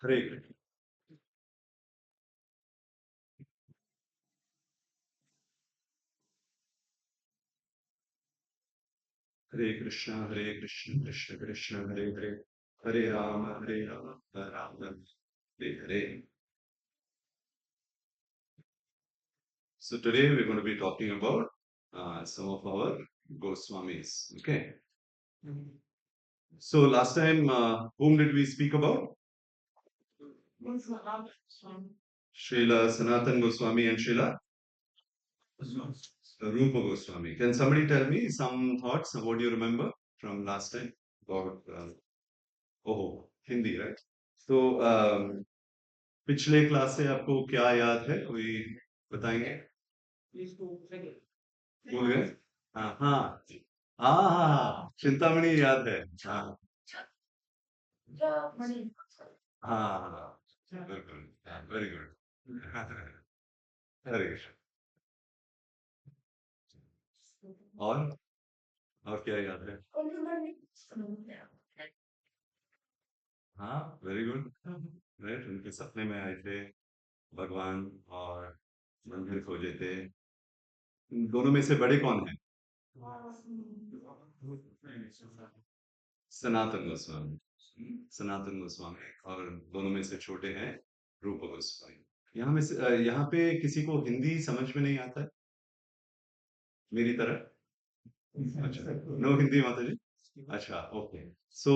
Hare Krishna. Hare Krishna, Hare Krishna, Krishna Krishna, Hare Hare, Hare Ram, Ram Ram, Hare Hare. So today we're going to be talking about some of our Goswamis. Okay. So last time, whom did we speak about? Srila Sanatan Goswami and Srila Rupa Goswami. Can somebody tell me some thoughts? What do you remember from last time about? Oh, Hindi, right? So पिछले class से आपको क्या याद है? कोई बताएंगे? भूल गए? हाँ हाँ हाँ हाँ, चिंतामणि याद है. हाँ हाँ, बिल्कुल, वेरी गुड. हरे कृष्ण. और और क्या याद है? हाँ, वेरी गुड. राइट, उनके सपने में आए थे भगवान और मंदिर खोजे थे. दोनों में से बड़े कौन हैं? सनातन गोस्वामी. सनातन गोस्वामी. और दोनों में से छोटे हैं रूप गोस्वामी. यहाँ पे किसी को हिंदी समझ में नहीं आता है मेरी तरह? अच्छा, नो हिंदी माता जी. अच्छा, okay. So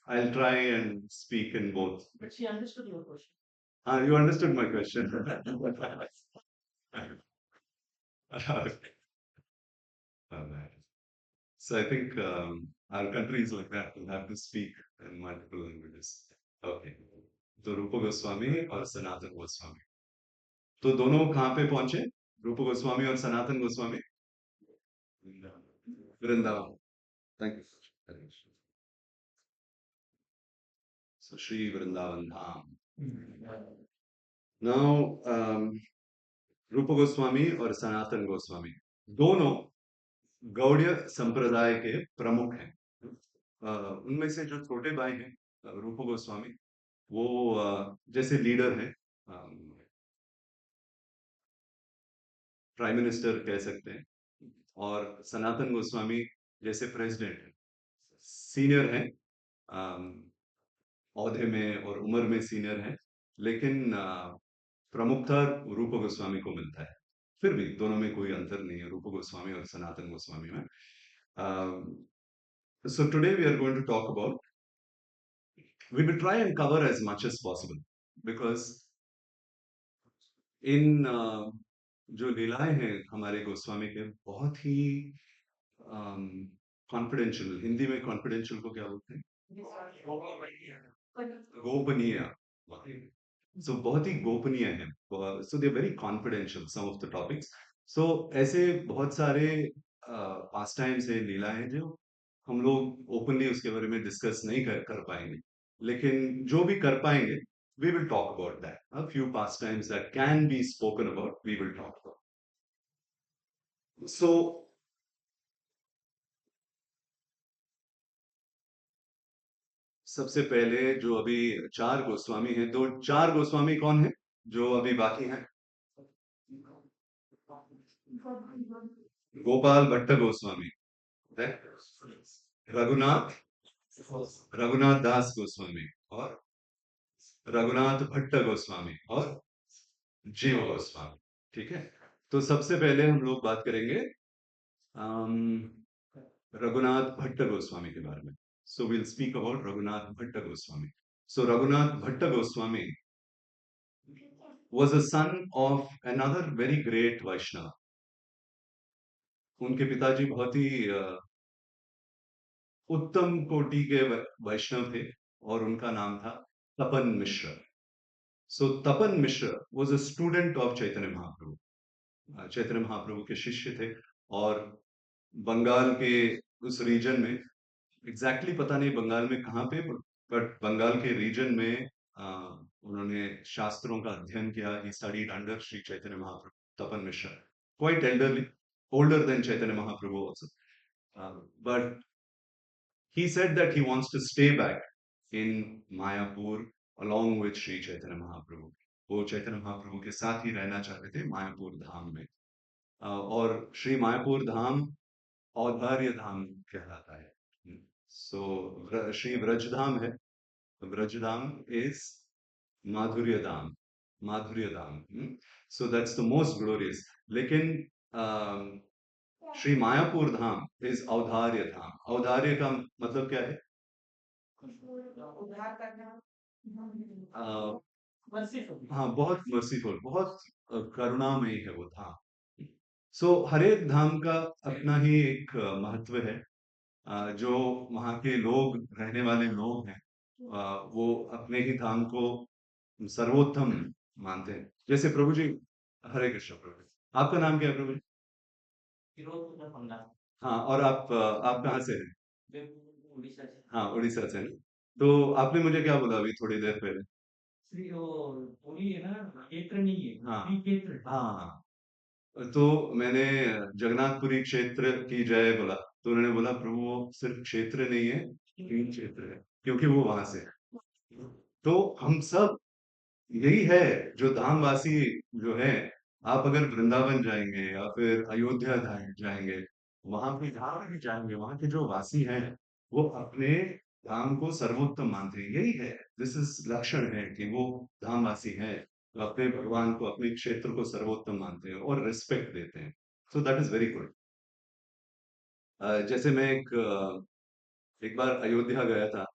I'll try and speak in both. You understood my question. Alright. So I think our country is like that. We'll have to speak in multiple languages. Okay. तो रूप गोस्वामी और सनातन गोस्वामी. तो दोनों कहाँ पे पहुंचे? रूप गोस्वामी और Sanatan Goswami Vrindavan. Thank you. So Shri Vrindavan Dham. Now, रूप गोस्वामी और सनातन गोस्वामी दोनों गौड़ीय संप्रदाय के प्रमुख हैं. उनमें से जो छोटे भाई हैं रूप गोस्वामी, वो जैसे लीडर हैं, प्राइम मिनिस्टर कह सकते हैं. और सनातन गोस्वामी जैसे प्रेसिडेंट हैं, सीनियर हैं, औहदे में और उम्र में सीनियर हैं. लेकिन प्रमुखता रूप गोस्वामी को मिलता है. फिर भी दोनों में कोई अंतर नहीं है, रूप गोस्वामी और सनातन गोस्वामी में. So today we are going to talk about, we will try and cover as much as possible because इन जो लीलाएं हैं हमारे गोस्वामी के बहुत ही कॉन्फिडेंशियल. हिंदी में कॉन्फिडेंशियल को क्या बोलते हैं? गोपनीय. सो बहुत ही गोपनीय है. So they very confidential some of the topics. So ऐसे बहुत सारे पास टाइम्स है, लीला है, जो हम लोग ओपनली उसके बारे में डिस्कस नहीं कर पाएंगे. लेकिन जो भी कर पाएंगे, we will talk about that. A few pastimes that can be spoken about, we will talk about. So सबसे पहले जो अभी चार गोस्वामी हैं, दो चार गोस्वामी कौन है जो अभी बाकी हैं? गोपाल भट्ट गोस्वामी, रघुनाथ रघुनाथ दास गोस्वामी, और रघुनाथ भट्ट गोस्वामी, और जीव गोस्वामी. ठीक है. तो सबसे पहले हम लोग बात करेंगे अम, रघुनाथ भट्ट गोस्वामी के बारे में. So will speak about Raghunath Bhatt Goswami. So Raghunath Bhatt Goswami was a son of another very great Vaishnava. उनके पिताजी बहुत ही उत्तम कोटि के वैष्णव थे और उनका नाम था तपन मिश्र. सो तपन मिश्र was a student of Chaitanya Mahaprabhu. Chaitanya Mahaprabhu के शिष्य थे. और बंगाल के उस रीजन में, एग्जैक्टली पता नहीं बंगाल में कहाँ पे, बट बंगाल के रीजन में उन्होंने शास्त्रों का अध्ययन किया. He studied under Shri Chaitanya Mahaprabhu. Tapan Mishra, quite elderly, older than Chaitanya Mahaprabhu also. But he said that he wants to stay back in Mayapur along with Sri Chaitanya Mahaprabhu. वो चैतन्य महाप्रभु के साथ ही रहना चाहते थे मायापुर धाम में। और श्री मायापुर धाम औदार्य धाम कहलाता है। सो श्री व्रजधाम है, व्रजधाम इज माधुर्य धाम, माधुर्य धाम। So that's the most glorious. लेकिन श्री मायापुर धाम इज औदार्य धाम। औदार्य का मतलब क्या है? अ, हाँ, बहुत मर्सीफुल, बहुत करुणामयी है वो धाम। सो हर एक धाम का अपना ही एक महत्व है। जो वहाँ के लोग, रहने वाले लोग हैं, वो अपने ही धाम को सर्वोत्तम मानते हैं। जैसे प्रभु जी, हरे कृष्ण प्रभु जी, आपका नाम क्या है प्रभु जी? हाँ, और आप कहाँ से हैं? हाँ, उड़ीसा से हैं। तो आपने मुझे क्या बोला अभी थोड़ी देर पहले? हाँ, हाँ। तो मैंने जगन्नाथपुरी क्षेत्र की जय बोला, तो उन्होंने बोला प्रभु वो सिर्फ क्षेत्र नहीं है, तीन क्षेत्र है, क्योंकि वो वहां से है। तो हम सब यही है, जो धामवासी जो है, आप अगर वृंदावन जाएंगे या फिर अयोध्या जाएंगे, वहां पे जहाँ भी जाएंगे, वहां के जो वासी हैं, वो अपने धाम को सर्वोत्तम मानते हैं। यही है, दिस इज लक्षण है कि वो धामवासी हैं, तो अपने भगवान को, अपने क्षेत्र को सर्वोत्तम मानते हैं और रिस्पेक्ट देते हैं। So that is very good. जैसे मैं एक बार अयोध्या गया था,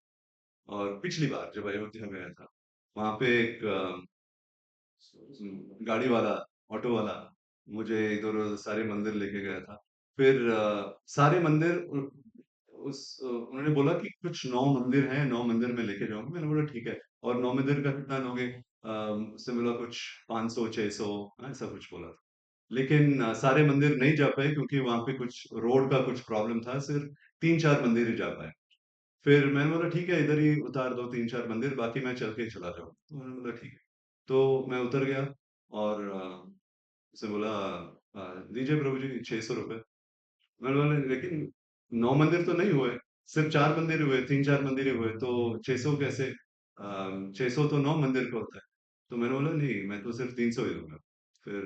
और पिछली बार जब अयोध्या गया था, वहां पे एक गाड़ी वाला, ऑटो वाला मुझे इधर उधर सारे मंदिर लेके गया था। फिर सारे मंदिर उन्होंने बोला कि कुछ 9 मंदिर हैं, 9 मंदिर में लेके जाऊंगा। मैंने बोला ठीक है। और 9 मंदिर का कितना लोगे? उससे बोला कुछ 500 600, ऐसा कुछ बोला था। लेकिन सारे मंदिर नहीं जा पाए, क्योंकि वहां पे कुछ रोड का कुछ प्रॉब्लम था। सिर्फ 3 4 मंदिर ही जा पाए। फिर मैंने बोला ठीक है, इधर ही उतार दो 3 4 मंदिर, बाकी मैं चल के ही चला जाऊँ। तो उन्होंने बोला ठीक है। तो मैं उतर गया, और उसने बोला दीजिए प्रभु जी 600 रुपए। मैंने बोला लेकिन 9 मंदिर तो नहीं हुए, सिर्फ 4 मंदिर हुए, 3 4 मंदिर ही हुए, तो 600 कैसे? 600 तो 9 मंदिर का होता है। तो मैंने बोला नहीं, मैं तो सिर्फ 300 ही दूंगा। फिर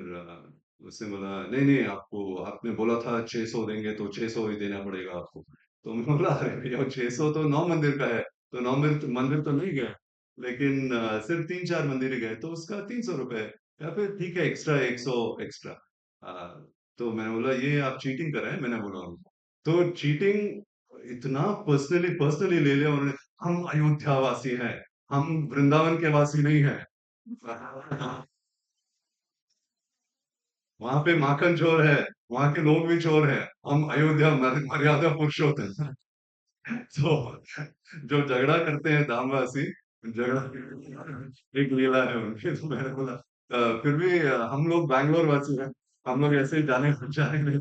उसने बोला नहीं नहीं, आपको, आपने बोला था 600 देंगे, तो 600 ही देना पड़ेगा आपको। तो मैं बोला अरे भैया, 600 तो 9 मंदिर का है, तो 9 मंदिर मंदिर तो नहीं गए, लेकिन सिर्फ 3 4 मंदिर ही गए, तो उसका 300 रुपए है। या फिर ठीक है, एक्स्ट्रा 100 एक्स्ट्रा। तो मैंने बोला ये आप चीटिंग कर रहे हैं, मैंने बोला उनको। तो चीटिंग इतना पर्सनली पर्सनली ले लिया उन्होंने। हम अयोध्या वासी हैं, हम वृंदावन के वासी नहीं हैं। वहां पे माखन चोर है, वहां के लोग भी चोर हैं, हम अयोध्या मर्यादा पुरुषोत्तम हैं। तो जो झगड़ा करते हैं धामवासी, झगड़ा एक लीला है उनकी। तो मैंने बोला फिर भी हम लोग बैंगलोर वासी हैं, हम लोग ऐसे ही जाने जाने नहीं।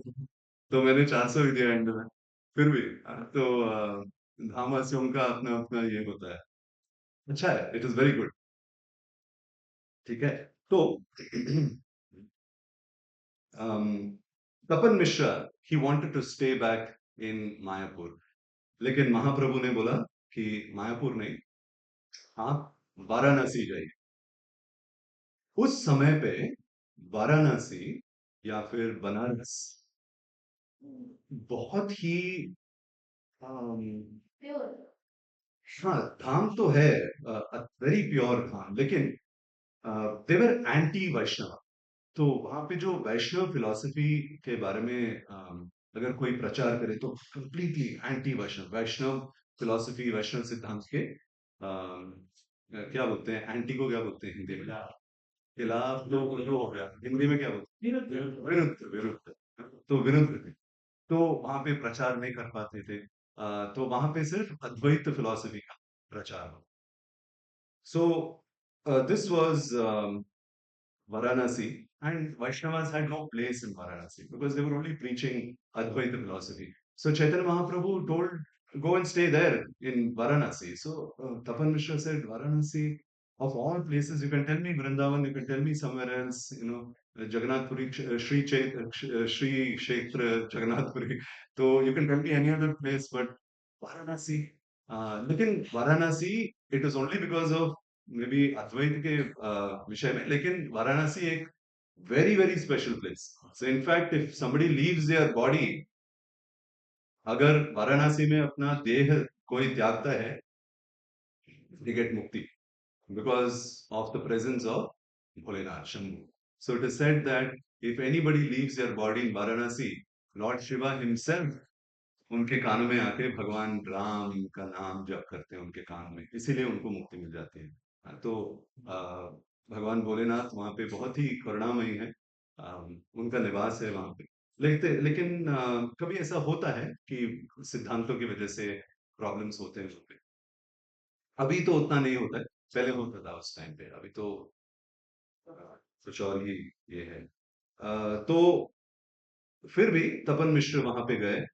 तो मैंने 400 ही दिया एंड में। फिर भी तो धामवासियों का अपना अपना ये होता है। अच्छा है, इट इज वेरी गुड। ठीक है। तो um, Tapan Mishra, he wanted to stay back in Mayapur, लेकिन महाप्रभु ने बोला कि मायापुर नहीं, आप वाराणसी जाइए। उस समय पे वाराणसी या फिर बनारस बहुत ही प्योर, हाँ धाम तो है, वेरी प्योर धाम, लेकिन देवर एंटी वैष्णव। तो वहां पे जो वैष्णव फिलॉसफी के बारे में अगर कोई प्रचार करे, तो कंप्लीटली एंटी वैष्णव, वैष्णव फिलॉसफी, वैष्णव सिद्धांत के क्या बोलते हैं, एंटी को क्या बोलते हैं हिंदी में? खिलाफ तो जो हो गया, हिंदी में क्या बोलते हैं? विरुद्ध, विरुद्ध, विरुद्ध। तो विरुद्ध थे, तो वहां पे प्रचार नहीं कर पाते थे। तो वहां पे सिर्फ अद्वैत फिलॉसफी का प्रचार हो। So this was Varanasi, and Vaishnavas had no place in Varanasi because they were only preaching Advaita philosophy. So Chaitanya Mahaprabhu told, go and stay there in Varanasi. So Tapan Mishra said, Varanasi, of all places, you can tell me Vrindavan, you can tell me somewhere else, Jagannath Puri, Shri Kshetra, Jagannath Puri. So you can tell me any other place, but Varanasi. लेकिन Varanasi, it is only because of maybe अद्वैत के विषय में, लेकिन वाराणसी एक very very special place. So in fact if somebody leaves their body, अगर वाराणसी में अपना देह कोई त्यागता है, they get mukti because of the presence of Bholenath Shambhu. So it is said that if anybody leaves their body in Varanasi, Lord Shiva himself उनके कानों में आके भगवान राम का नाम जप करते हैं उनके कान में, इसीलिए उनको मुक्ति मिल जाती है. तो आ, भगवान भोलेनाथ वहाँ पे बहुत ही करुणामयी है. उनका निवास है वहाँ पे. लेकिन कभी ऐसा होता है कि सिद्धांतों की वजह से प्रॉब्लम्स होते हैं वहाँ पे. अभी तो उतना नहीं होता है, पहले होता था उस टाइम पे. अभी तो अ, कुछ और ही ये है. तो फिर भी तपन मिश्र वहां पे गए,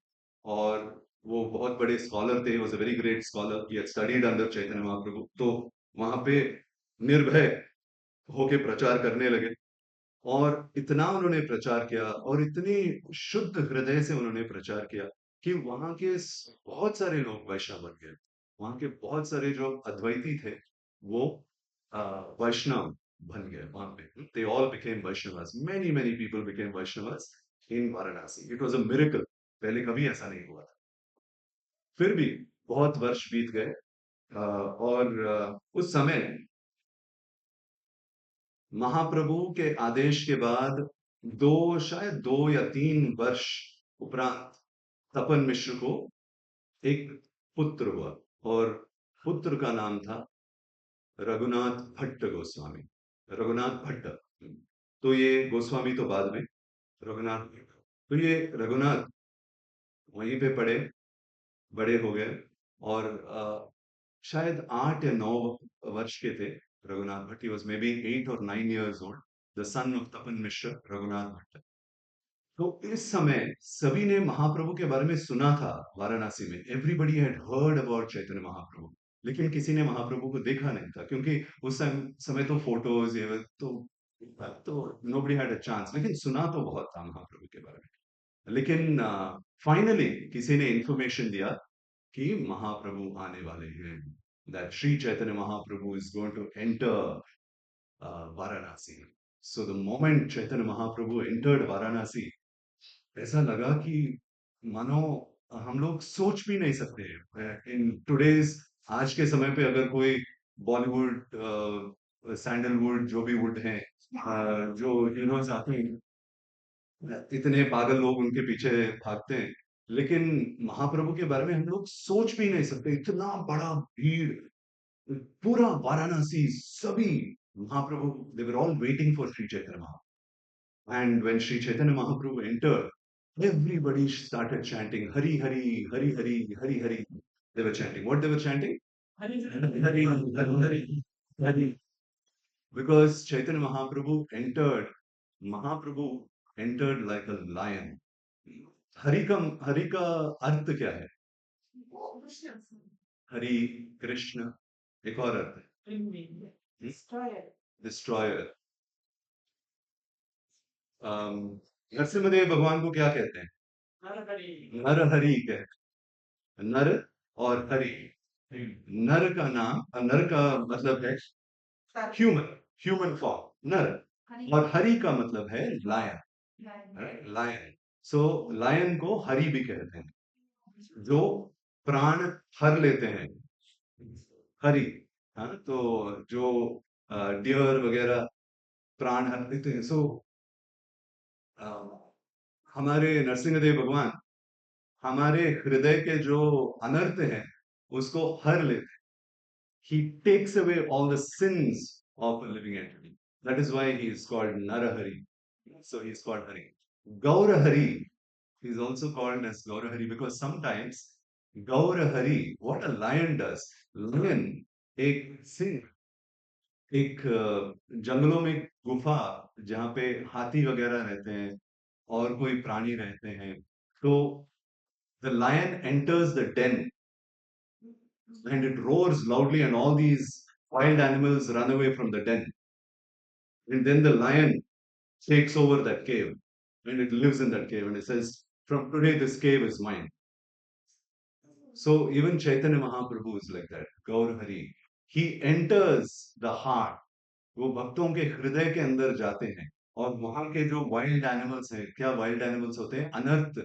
और वो बहुत बड़े स्कॉलर थे. Was a very great scholar. He had studied under Chaitanya Mahaprabhu. तो वहां पे निर्भय होके प्रचार करने लगे, और इतना उन्होंने प्रचार किया, और इतनी शुद्ध हृदय से उन्होंने प्रचार किया कि वहां के बहुत सारे लोग वैष्णव बन गए. वहां के बहुत सारे जो अद्वैती थे वो वैष्णव बन गए वहां पे. They all became Vaishnavas. Many many people became Vaishnavas in Varanasi. It was a miracle. पहले कभी ऐसा नहीं हुआ था. फिर भी बहुत वर्ष बीत गए, और उस समय महाप्रभु के आदेश के बाद शायद 2 या 3 वर्ष उपरांत तपन मिश्र को एक पुत्र हुआ, और पुत्र का नाम था रघुनाथ भट्ट गोस्वामी. रघुनाथ भट्ट. तो ये गोस्वामी तो बाद में, रघुनाथ भट्ट. तो ये रघुनाथ वहीं पे पढ़े, बड़े हो गए, और शायद 8 या 9 वर्ष के थे Raghunath Bhatt. Was maybe 8 और 9 years old. The son of Tapan Mishra, Raghunath Bhatt. तो इस समय सभी ने महाप्रभु के बारे में सुना था वाराणसी में. Everybody had heard about Chaitanya Mahaprabhu, लेकिन किसी ने महाप्रभु को देखा नहीं था, क्योंकि उस समय तो फोटोज ये तो नोबडी हैड अ चांस. लेकिन सुना तो बहुत था महाप्रभु के बारे में. लेकिन फाइनली किसी ने इंफॉर्मेशन दिया कि महाप्रभु आने वाले हैं. That Shri Chaitanya Mahaprabhu is going to enter Varanasi. So the moment Chaitanya Mahaprabhu entered Varanasi, ऐसा लगा कि मानो हम लोग सोच भी नहीं सकते इन टुडेज. आज के समय पे अगर कोई बॉलीवुड, सैंडलवुड, जो भी वुड है, जो हीरोज आते हैं, इतने पागल लोग उनके पीछे भागते हैं. लेकिन महाप्रभु के बारे में हम लोग सोच भी नहीं सकते. इतना बड़ा भीड़, पूरा वाराणसी, सभी Mahaprabhu, they were all waiting for Shri Chaitanya Mahaprabhu. And when Sri Chaitanya Mahaprabhu entered, everybody started chanting Hari Hari, Hari Hari, Hari Hari. They were chanting. What they were chanting? Hari Hari, Hari Hari, Hari. Because Chaitanya Mahaprabhu entered like a lion. Hari का अर्थ क्या है? हरि, कृष्ण. एक और अर्थ है destroyer. Narasimhadeva भगवान को क्या कहते हैं? नर हरि कहते हैं. नर और हरि. नर का नाम, नर का मतलब है ह्यूमन, ह्यूमन फॉर्म, नर. और हरि का मतलब है लायन, लायन. सो लायन को हरि भी कहते हैं, जो प्राण हर लेते हैं. हरि. हाँ, तो जो डियर वगैरह प्राण हर लेते हैं. सो हमारे नरसिंहदेव भगवान हमारे हृदय के जो अनर्थ हैं उसको हर लेते. He takes away all the sins of a living entity. That is why he is called Narahari. So he is called Hari. Gaurahari is also called as Gaurahari because sometimes Gaurahari, what a lion does. Lion एक सिंह, एक जंगलों में गुफा जहाँ पे हाथी वगैरह रहते हैं और कोई प्राणी रहते हैं, तो the lion enters the den and it roars loudly, and all these wild animals run away from the den. And then the lion takes over that cave and it lives in that cave and it says, from today, this cave is mine. So even Chaitanya Mahaprabhu is like that, Gaur Hari. He enters the heart, वो भक्तों के हृदय के अंदर जाते हैं। और वहां के जो वाइल्ड एनिमल्स हैं, क्या वाइल्ड एनिमल्स होते हैं? अनर्थ,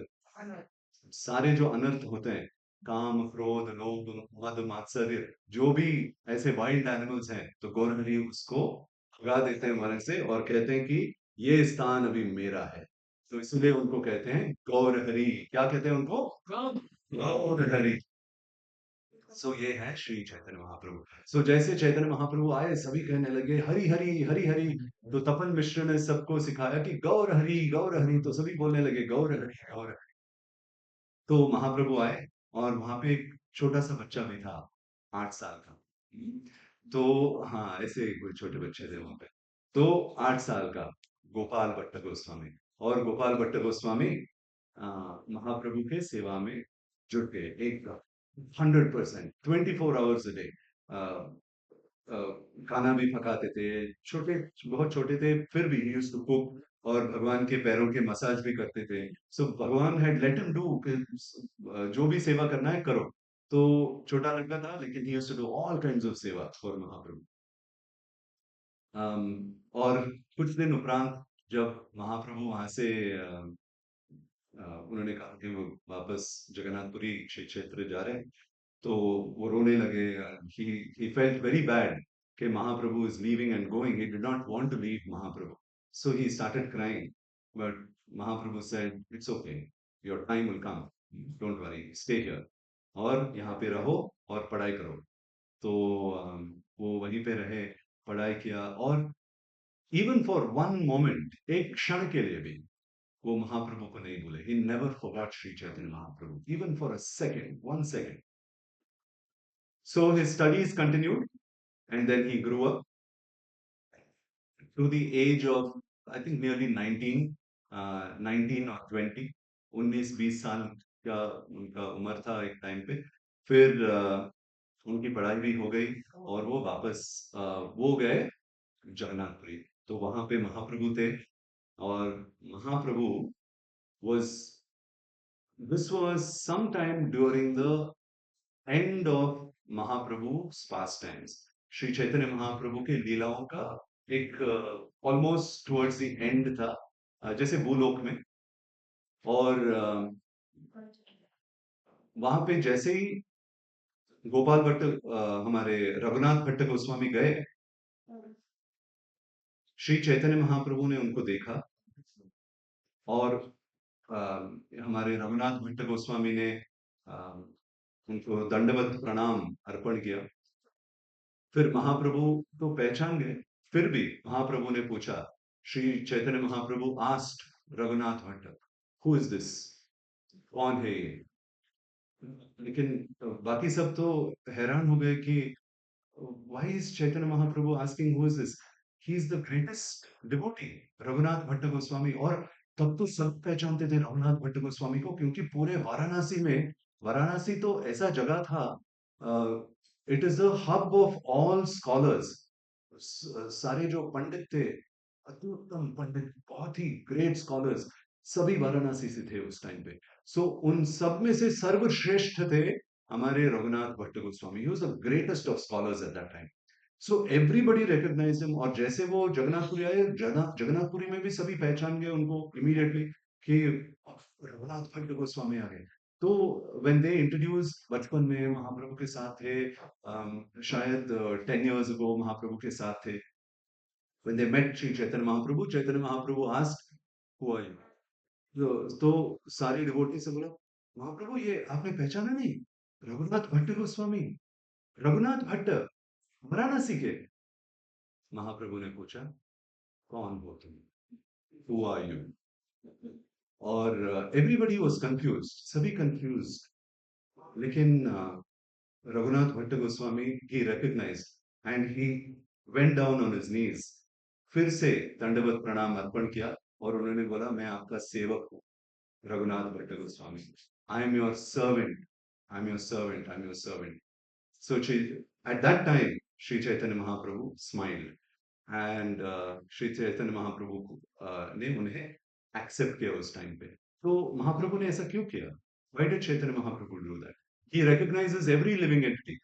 सारे जो अनर्थ होते हैं, काम, क्रोध, लोभ, मद, मात्सर्य, जो भी ऐसे वाइल्ड एनिमल्स हैं, तो गौरहरि उसको भगा देते हैं मन से और कहते हैं कि ये स्थान अभी मेरा है। तो इसलिए उनको कहते हैं गौरहरि। क्या कहते हैं उनको? गौरहरि। सो ये है श्री चैतन्य महाप्रभु। सो जैसे चैतन्य महाप्रभु आए, सभी कहने लगे हरि हरि हरि हरि। तो तपन मिश्र ने सबको सिखाया कि गौर हरि गौर हरि, तो सभी बोलने लगे गौर हरि गौर हरि। तो महाप्रभु आए और वहां पे एक छोटा सा बच्चा भी था, 8 साल का। तो हाँ, ऐसे कोई छोटे बच्चे थे वहां पे। तो 8 साल का गोपाल भट्ट गोस्वामी, और गोपाल भट्ट गोस्वामी महाप्रभु के सेवा में जुट गए एक 100%, 24 आवर्स डे। खाना भी पकाते थे, छोटे, बहुत छोटे थे, फिर भी ही यूज्ड टू कुक, और भगवान के पैरों के मसाज भी करते थे। सो भगवान हैड लेट हिम डू, जो भी सेवा करना है करो। तो छोटा लड़का था, लेकिन he used to do all kinds of सेवा फॉर महाप्रभु। और कुछ दिन उपरांत जब महाप्रभु वहां से उन्होंने कहा कि वो वापस जगन्नाथपुरी श्री क्षेत्र जा रहे हैं, तो वो रोने लगे। He felt very bad कि महाप्रभु is leaving and going. He did not want to leave Mahaprabhu. So he started crying. But Mahaprabhu said, it's okay. Your time will come. Don't worry. Stay here. और यहाँ पे रहो और पढ़ाई करो। तो वो वहीं पे रहे, पढ़ाई किया, और इवन फॉर वन मोमेंट, एक क्षण के लिए भी वो महाप्रभु को नहीं भूले। He never forgot Sri Chaitanya Mahaprabhu, even for a second, 1 second. So his studies continued, and then he grew up to the age of, I think, nearly 19, 19 or 20, 19-20 साल का उनका उम्र था एक टाइम पे। फिर उनकी पढ़ाई भी हो गई, और वो वापस वो गए जगन्नाथपुरी। तो वहां पे महाप्रभु थे, और महाप्रभु was, this was sometime during the end of Mahaprabhu's pastimes. Shri Chaitanya महाप्रभु के लीलाओं का एक ऑलमोस्ट टुवर्ड्स द एंड था, जैसे भूलोक में। और वहां पे जैसे ही गोपाल भट्ट, हमारे रघुनाथ भट्ट गोस्वामी गए, श्री चैतन्य महाप्रभु ने उनको देखा, और अ, हमारे रघुनाथ भट्ट गोस्वामी ने उनको दंडवत प्रणाम अर्पण किया। फिर महाप्रभु तो पहचान गए, फिर भी महाप्रभु ने पूछा, Shri Chaitanya Mahaprabhu asked Raghunath Bhatt, who is this? कौन है ये? लेकिन बाकी सब तो हैरान हो गए कि why is Chaitanya Mahaprabhu asking who is this? He is the greatest devotee, Raghunath Bhatt Goswami. और तब तो सब पहचानते थे रघुनाथ भट्ट गोस्वामी को, क्योंकि पूरे वाराणसी में, वाराणसी तो ऐसा जगह था, it is the hub of all scholars. सारे जो पंडित थे, अत्युत्तम पंडित, बहुत ही ग्रेट स्कॉलर्स, सभी वाराणसी से थे उस टाइम पे। सो उन सब में से सर्वश्रेष्ठ थे हमारे Raghunath Bhatt Goswami. He was the greatest of scholars at that time. So everybody recognised him, और जैसे वो जगन्नाथपुरी आए, जगन्नाथपुरी में भी सभी पहचान गए उनको इमीडिएटली कि रघुनाथ भट्ट गोस्वामी आ गए। तो व्हेन दे इंट्रोड्यूस, बचपन में महाप्रभु के साथ थे, शायद 10 years ago महाप्रभु के साथ थे। When they met Sri Chaitanya Mahaprabhu, Chaitanya Mahaprabhu asked, "Who are you?" तो सारी डिवोटी से बोला, महाप्रभु ये आपने पहचाना नहीं? रघुनाथ भट्ट गोस्वामी, रघुनाथ भट्ट, वाराणसी के। महाप्रभु ने पूछा, कौन हो तुम? Who are you? और एवरीबडी वाज कंफ्यूज्ड, सभी कंफ्यूज्ड। लेकिन रघुनाथ भट्ट गोस्वामी, ही recognized and he went down on his knees, फिर से दंडवत प्रणाम अर्पण किया, और उन्होंने बोला, मैं आपका सेवक हूँ Raghunath Bhatt Goswami. I am your servant, I am your servant, I am your servant. So at that time, Sri Chaitanya Mahaprabhu smiled, and Sri Chaitanya Mahaprabhu ने उन्हें एक्सेप्ट किया उस टाइम पे। तो महाप्रभु ने ऐसा क्यों किया? Why did Chaitanya Mahaprabhu do that? He recognizes every living entity.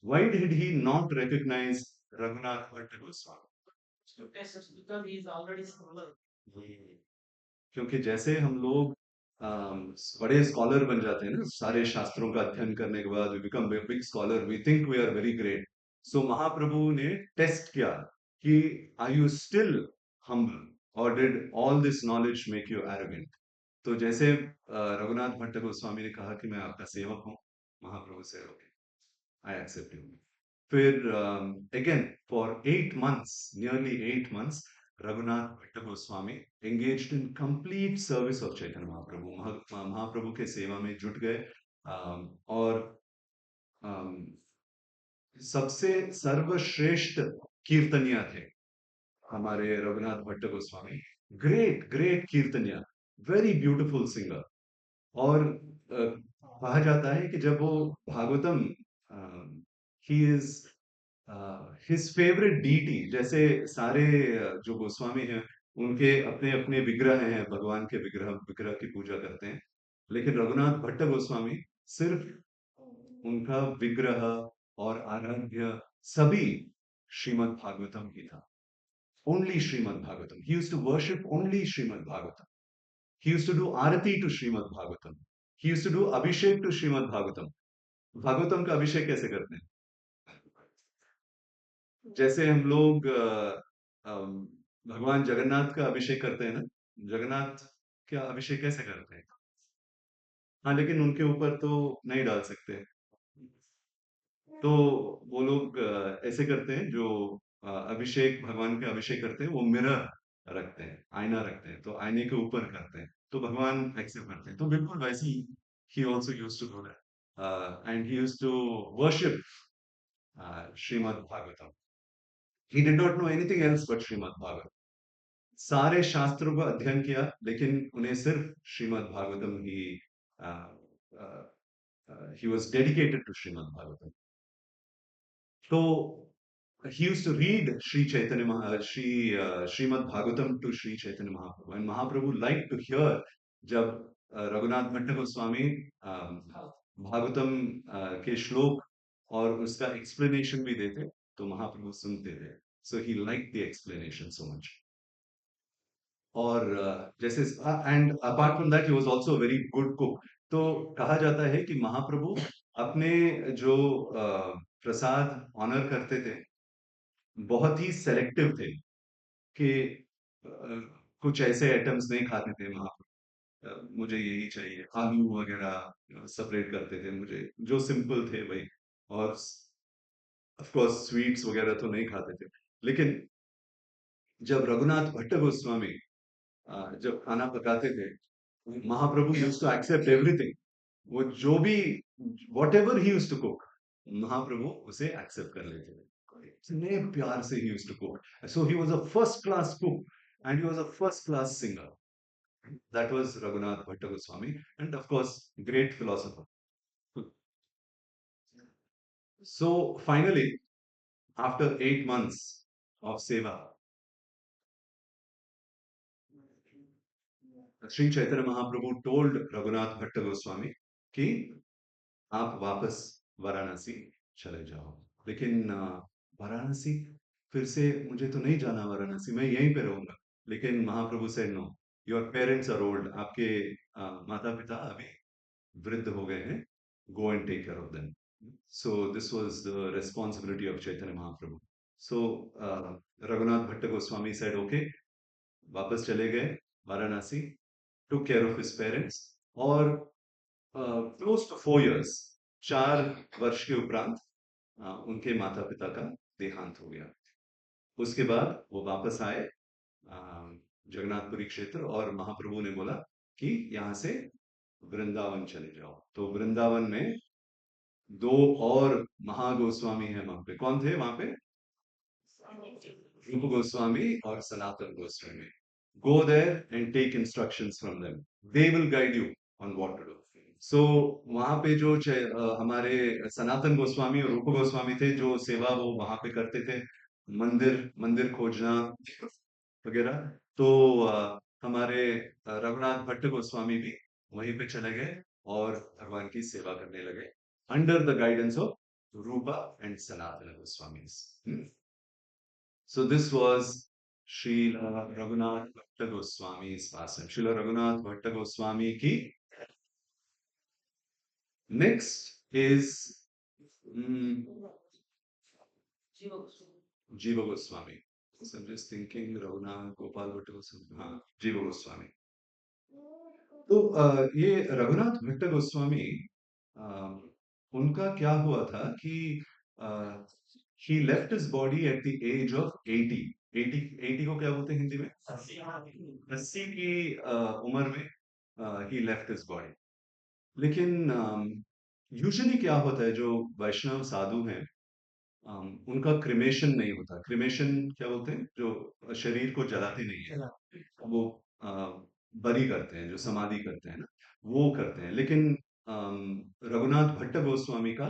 Why did he not recognize Raghunath Bhatta Goswami? Because he is already scholar. क्योंकि जैसे हम लोग बड़े स्कॉलर बन जाते हैं ना सारे शास्त्रों का अध्ययन करने के बाद we become big scholar we think we are very great so Mahaprabhu ने टेस्ट किया कि आर यू स्टिल हम्बल और did all this knowledge make you arrogant तो जैसे रघुनाथ भट्ट गोस्वामी ने कहा कि मैं आपका सेवक हूँ महाप्रभु से ओके आई एक्सेप्ट यू फिर again for 8 months, nearly 8 months, Raghunath Bhatta Goswami engaged in complete service of Chaitanya Mahaprabhu. महाप्रभु के सेवा में जुट गए और um, सबसे सर्वश्रेष्ठ कीर्तनिया थे हमारे रघुनाथ भट्ट गोस्वामी ग्रेट ग्रेट कीर्तनिया वेरी ब्यूटीफुल सिंगर और कहा जाता है कि जब वो Bhagavatam he is his favourite deity जैसे सारे जो गोस्वामी हैं उनके अपने अपने विग्रह हैं भगवान के विग्रह विग्रह की पूजा करते हैं लेकिन रघुनाथ भट्ट गोस्वामी सिर्फ उनका विग्रह और आराध्य सभी श्रीमद् भागवतम ही था ओनली श्रीमद् भागवतम ही used to worship only Srimad Bhagavatam he used to do aarti to Srimad Bhagavatam he used to do abhishek to Srimad Bhagavatam Bhagavatam का अभिषेक कैसे करते हैं जैसे हम लोग भगवान जगन्नाथ का अभिषेक करते हैं ना जगन्नाथ का अभिषेक कैसे करते हैं हाँ लेकिन उनके ऊपर तो नहीं डाल सकते तो वो लोग ऐसे करते हैं जो अभिषेक भगवान के अभिषेक करते हैं वो मिरर रखते हैं आईना रखते हैं तो आईने के ऊपर करते हैं तो भगवान एक्सेप्ट करते हैं तो बिल्कुल वैसे ही he also used to do that and he used to worship Srimad Bhagavatam he did not know anything else but Srimad Bhagavatam सारे शास्त्रों का अध्ययन किया लेकिन उन्हें सिर्फ श्रीमद् भागवतम ही he was dedicated to Srimad Bhagavatam so he used to read Sri Chaitanya Srimad Bhagavatam to Sri Chaitanya Mahaprabhu and Mahaprabhu liked to hear जब रघुनाथ भट्ट गोस्वामी भागवतम के श्लोक और उसका एक्सप्लेनेशन भी देते तो महाप्रभु सुनते थे so he like the explanation so much और जैसे and apart from that he was also very good cook तो कहा जाता है कि महाप्रभु अपने जो प्रसाद ऑनर करते थे बहुत ही सेलेक्टिव थे कि कुछ ऐसे आइटम्स नहीं खाते थे महाप्रभु मुझे यही चाहिए आलू वगैरह सेपरेट करते थे मुझे जो सिंपल थे भाई और ऑफ कोर्स स्वीट्स वगैरह तो नहीं खाते थे लेकिन जब रघुनाथ भट्ट गोस्वामी जब खाना पकाते थे Mahaprabhu used to accept everything वो जो भी whatever he used to cook Mahaprabhu उसे एक्सेप्ट कर लेते थे इतने प्यार से he used to cook so he was a first class cook and he was a first class singer that was Raghunath Bhatta Goswami and of course great philosopher so finally after 8 months of seva Sri Chaitanya Mahaprabhu told Raghunath Bhatta Goswami कि आप वापस वाराणसी चले जाओ लेकिन वाराणसी फिर से मुझे तो नहीं जाना वाराणसी मैं यहीं पे रहूंगा लेकिन महाप्रभु से no your parents are old आपके माता पिता अभी वृद्ध हो गए हैं go and take care of them so this was the responsibility of Chaitanya Mahaprabhu so Raghunath Bhatta Goswami said okay वापस चले गए Varanasi took care of his parents और क्लोज टू 4 years 4 वर्ष के उपरांत उनके माता पिता का देहांत हो गया उसके बाद वो वापस आए जगन्नाथपुरी क्षेत्र और महाप्रभु ने बोला कि यहाँ से वृंदावन चले जाओ तो वृंदावन में दो और महागोस्वामी हैं वहां पे कौन थे वहां पे रूप गोस्वामी और Sanatan Goswami go there and take instructions from them they will guide you on what to do सो वहां पे जो हमारे सनातन गोस्वामी और रूप गोस्वामी थे जो सेवा वो वहां पे करते थे मंदिर मंदिर खोजना वगैरह तो हमारे रघुनाथ भट्ट गोस्वामी भी वहीं पे चले गए और भगवान की सेवा करने लगे under the guidance of Rupa and Sanatana Goswamis. So this was Srila Raghunath Bhatta Goswami's pastime. Srila Raghunath Bhatta Goswami ki. Next is mm, Jiva Goswami. Jiva Goswami. So I'm just thinking Raghunath Gopal Bhatta Goswami. हाँ, Jiva Goswami. तो ये रघुनाथ भट्ट गोस्वामी अ, उनका क्या हुआ था कि he left his body at the age of 80 80 80 को क्या बोलते हैं हिंदी में 80 की उम्र में ही लेफ्ट हिज बॉडी लेकिन यूजुअली क्या होता है जो वैष्णव साधु हैं उनका क्रिमेशन नहीं होता क्रिमेशन क्या बोलते हैं जो शरीर को जलाते नहीं है वो अ, बलि करते हैं जो समाधि करते हैं ना वो करते हैं लेकिन रघुनाथ भट्ट गोस्वामी का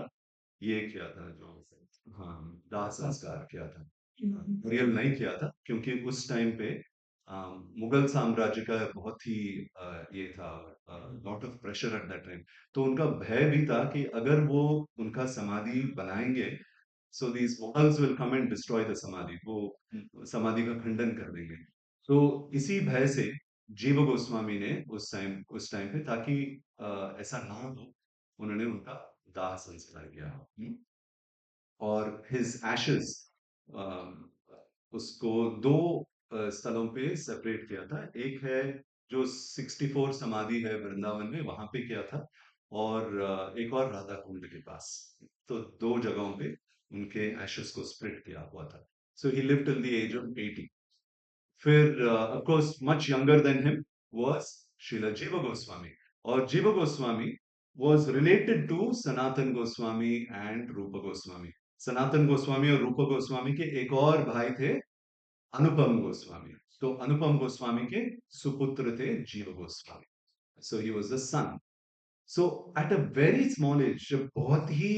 ये किया था जो हाँ दाह संस्कार किया था रियल नहीं किया था क्योंकि उस टाइम पे मुगल साम्राज्य का बहुत ही ये था lot of pressure at that time तो उनका भय भी था कि अगर वो उनका समाधि बनाएंगे so these Mughals will come and destroy the समाधि वो समाधि का खंडन कर देंगे तो इसी भय से जीव गोस्वामी ने उस टाइम पे ताकि ऐसा ना हो उन्होंने उनका दाह संस्कार किया और हिज एशेस उसको दो स्थलों पे सेपरेट किया था एक है जो 64 समाधि है वृंदावन में वहां पे किया था और एक और राधा कुंड के पास तो दो जगहों पे उनके एशेस को स्प्लिट किया हुआ था so he lived till the age of 80 फिर of course much younger than him was Shrila Jiva Goswami और Jiva Goswami was related to Sanatan Goswami and Rupa Goswami Sanatan Goswami और रूप गोस्वामी के एक और भाई थे अनुपम गोस्वामी तो अनुपम गोस्वामी के सुपुत्र थे Jiva Goswami so he was the son so at a very small age जब बहुत ही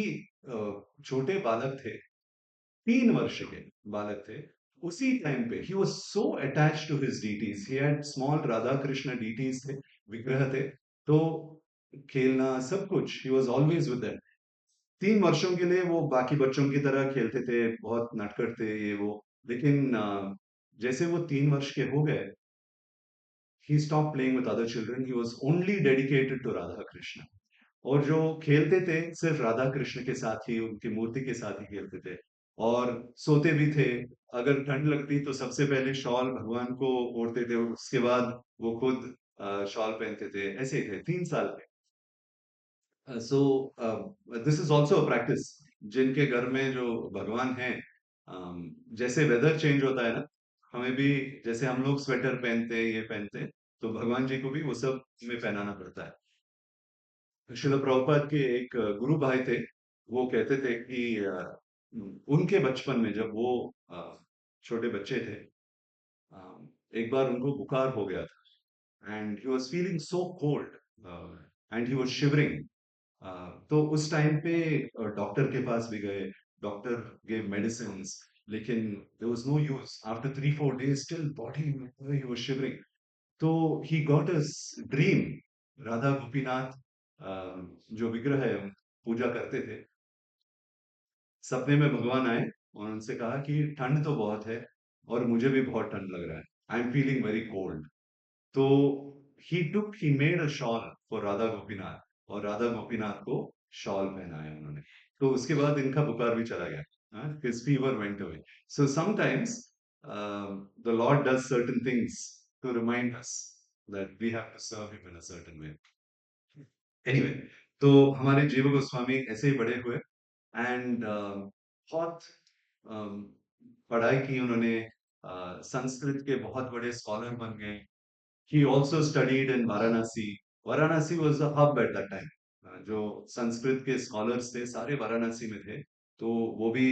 छोटे बालक थे 3 वर्ष के बालक थे उसी टाइम पे he was so attach to his deities he had small Radha Krishna deities थे विग्रह थे तो खेलना सब कुछ he was always with them 3 वर्षों के लिए वो बाकी बच्चों की तरह खेलते थे बहुत नटखट थे ये वो लेकिन जैसे वो 3 वर्ष के हो गए he stopped playing with other children he was only dedicated to radha krishna और जो खेलते थे सिर्फ राधा कृष्ण के साथ ही उनकी मूर्ति के साथ ही खेलते थे और सोते भी थे अगर ठंड लगती तो सबसे पहले शॉल भगवान को ओढ़ते थे और उसके बाद वो खुद शॉल पहनते थे ऐसे ही थे 3 साल के so this is also a practice जिनके घर में जो भगवान है जैसे वेदर चेंज होता है ना हमें भी जैसे हम लोग स्वेटर पहनते हैं ये पहनते हैं तो भगवान जी को भी वो सब में पहनाना पड़ता है शिल प्रभुपाद के एक गुरु भाई थे वो कहते थे कि उनके बचपन में जब वो छोटे बच्चे थे एक बार उनको बुखार हो गया था and he was feeling so cold and he was shivering तो उस टाइम पे डॉक्टर के पास भी गए डॉक्टर गेव मेडिसिन लेकिन there was no use after 3-4 days still body he was shivering तो he got a dream Radha Gopinath जो विग्रह है पूजा करते थे सपने में भगवान आए और उनसे कहा कि ठंड तो बहुत है और मुझे भी बहुत ठंड लग रहा है I am feeling very cold तो he made a shawl for Radha Gopinath और राधा गोपीनाथ को शॉल पहनाया उन्होंने तो उसके बाद इनका बुखार भी चला गया his fever went away so sometimes the Lord does certain things to remind us that we have to serve him in a certain way anyway तो हमारे जीव गोस्वामी ऐसे ही बड़े हुए एंड बहुत पढ़ाई की उन्होंने संस्कृत के बहुत बड़े स्कॉलर बन गए he also studied in Varanasi Varanasi was the hub at that time जो संस्कृत के स्कॉलर्स थे सारे वाराणसी में थे तो वो भी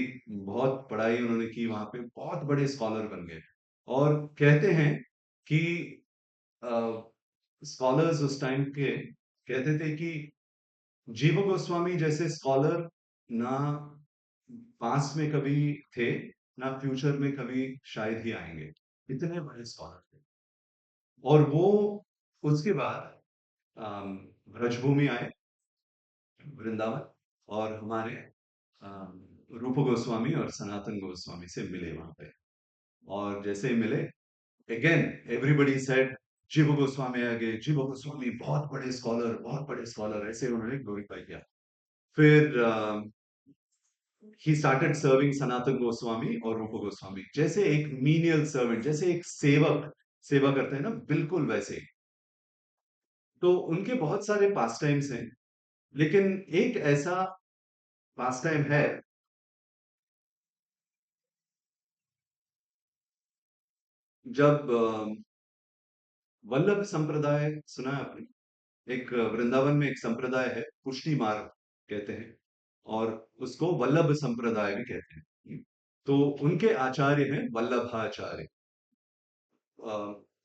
बहुत पढ़ाई उन्होंने की वहां पे बहुत बड़े स्कॉलर बन गए और कहते हैं कि स्कॉलर्स उस टाइम के कहते थे कि जीव गोस्वामी जैसे स्कॉलर ना पास में कभी थे ना फ्यूचर में कभी शायद ही आएंगे इतने बड़े स्कॉलर थे और वो उसके बाद ब्रजभूमि आए वृंदावन और हमारे अ, रूप गोस्वामी और सनातन गोस्वामी से मिले वहां पे। और जैसे ही मिले, अगेन एवरीबडी सेड जीव गोस्वामी आ गए, जीव गोस्वामी बहुत बड़े स्कॉलर, ऐसे उन्होंने ग्लोरीफाई किया। फिर he started serving Sanatan Goswami और रूप गोस्वामी, जैसे एक मीनियल सर्वेंट, जैसे एक सेवक सेवा करते हैं ना, बिल्कुल वैसे ही। तो उनके बहुत सारे पास टाइम्स हैं, लेकिन एक ऐसा पास टाइम है। जब वल्लभ संप्रदाय सुना है आपने? एक वृंदावन में एक संप्रदाय है, पुष्टि मार्ग कहते हैं, और उसको वल्लभ संप्रदाय भी कहते हैं। तो उनके आचार्य हैं वल्लभाचार्य। अ,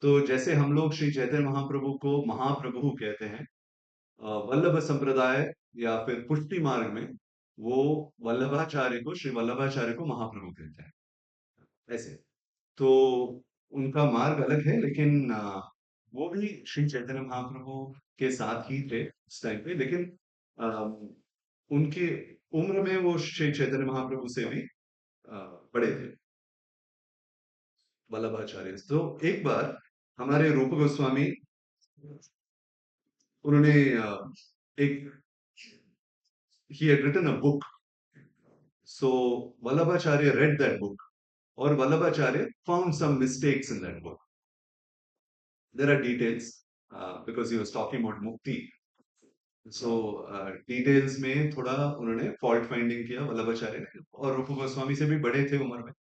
तो जैसे हम लोग श्री चैतन्य महाप्रभु को महाप्रभु कहते हैं, वल्लभ संप्रदाय या फिर पुष्टि मार्ग में वो वल्लभाचार्य को, श्री वल्लभाचार्य को महाप्रभु कहते हैं, ऐसे। तो उनका मार्ग अलग है, लेकिन वो भी श्री चैतन्य महाप्रभु के साथ ही थे उस टाइम पे, लेकिन अ, उनकी उम्र में वो श्री चैतन्य महाप्रभु से भी अ, बड़े थे, वल्लभाचार्य। तो एक बार हमारे रूप गोस्वामी, उन्होंने एक he had written a book, so Vallabhacharya read that book, or Vallabhacharya found some mistakes in that book. There are details, because he was talking about mukti. So details में थोड़ा उन्होंने फॉल्ट फाइंडिंग किया वल्लभाचार्य ने, और रूप गोस्वामी से भी बड़े थे उम्र में।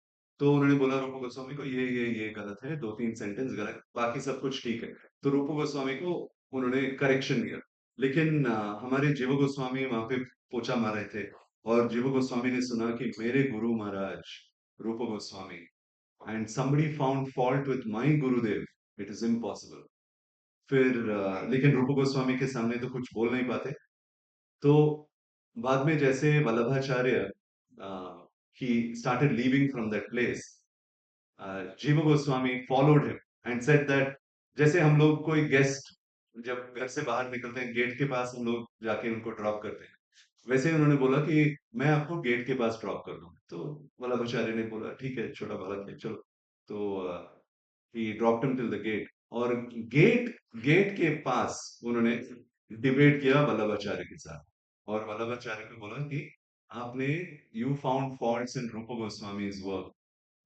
तो उन्होंने बोला रूप गोस्वामी को, ये गलत है, दो तीन सेंटेंस गलत, बाकी सब कुछ ठीक है। तो रूप गोस्वामी को उन्होंने करेक्शन दिया। लेकिन हमारे जीव गोस्वामी वहां पे पोछा मार रहे थे, और जीव गोस्वामी ने सुना कि मेरे गुरु महाराज रूप Goswami, and somebody found fault with my Gurudev, it is impossible. फिर लेकिन रूप गोस्वामी के सामने तो कुछ बोल नहीं पाते। तो बाद में जैसे Vallabhacharya he started leaving from that place, जीव Goswami followed him and said that, जैसे हम लोग कोई गेस्ट जब घर से बाहर निकलते हैं, गेट के पास हम लोग जाके उनको ड्रॉप करते हैं, वैसे ही उन्होंने बोला कि मैं आपको गेट के पास ड्रॉप कर दूं। तो वल्लभाचार्य ने बोला ठीक है, छोटा बालक है, चलो। तो he dropped him till the gate, और गेट गेट के पास उन्होंने डिबेट किया वल्लभाचार्य के साथ। और वल्लभाचार्य को बोला कि आपने, यू फाउंड फॉल्ट्स इन रूप Goswamis work,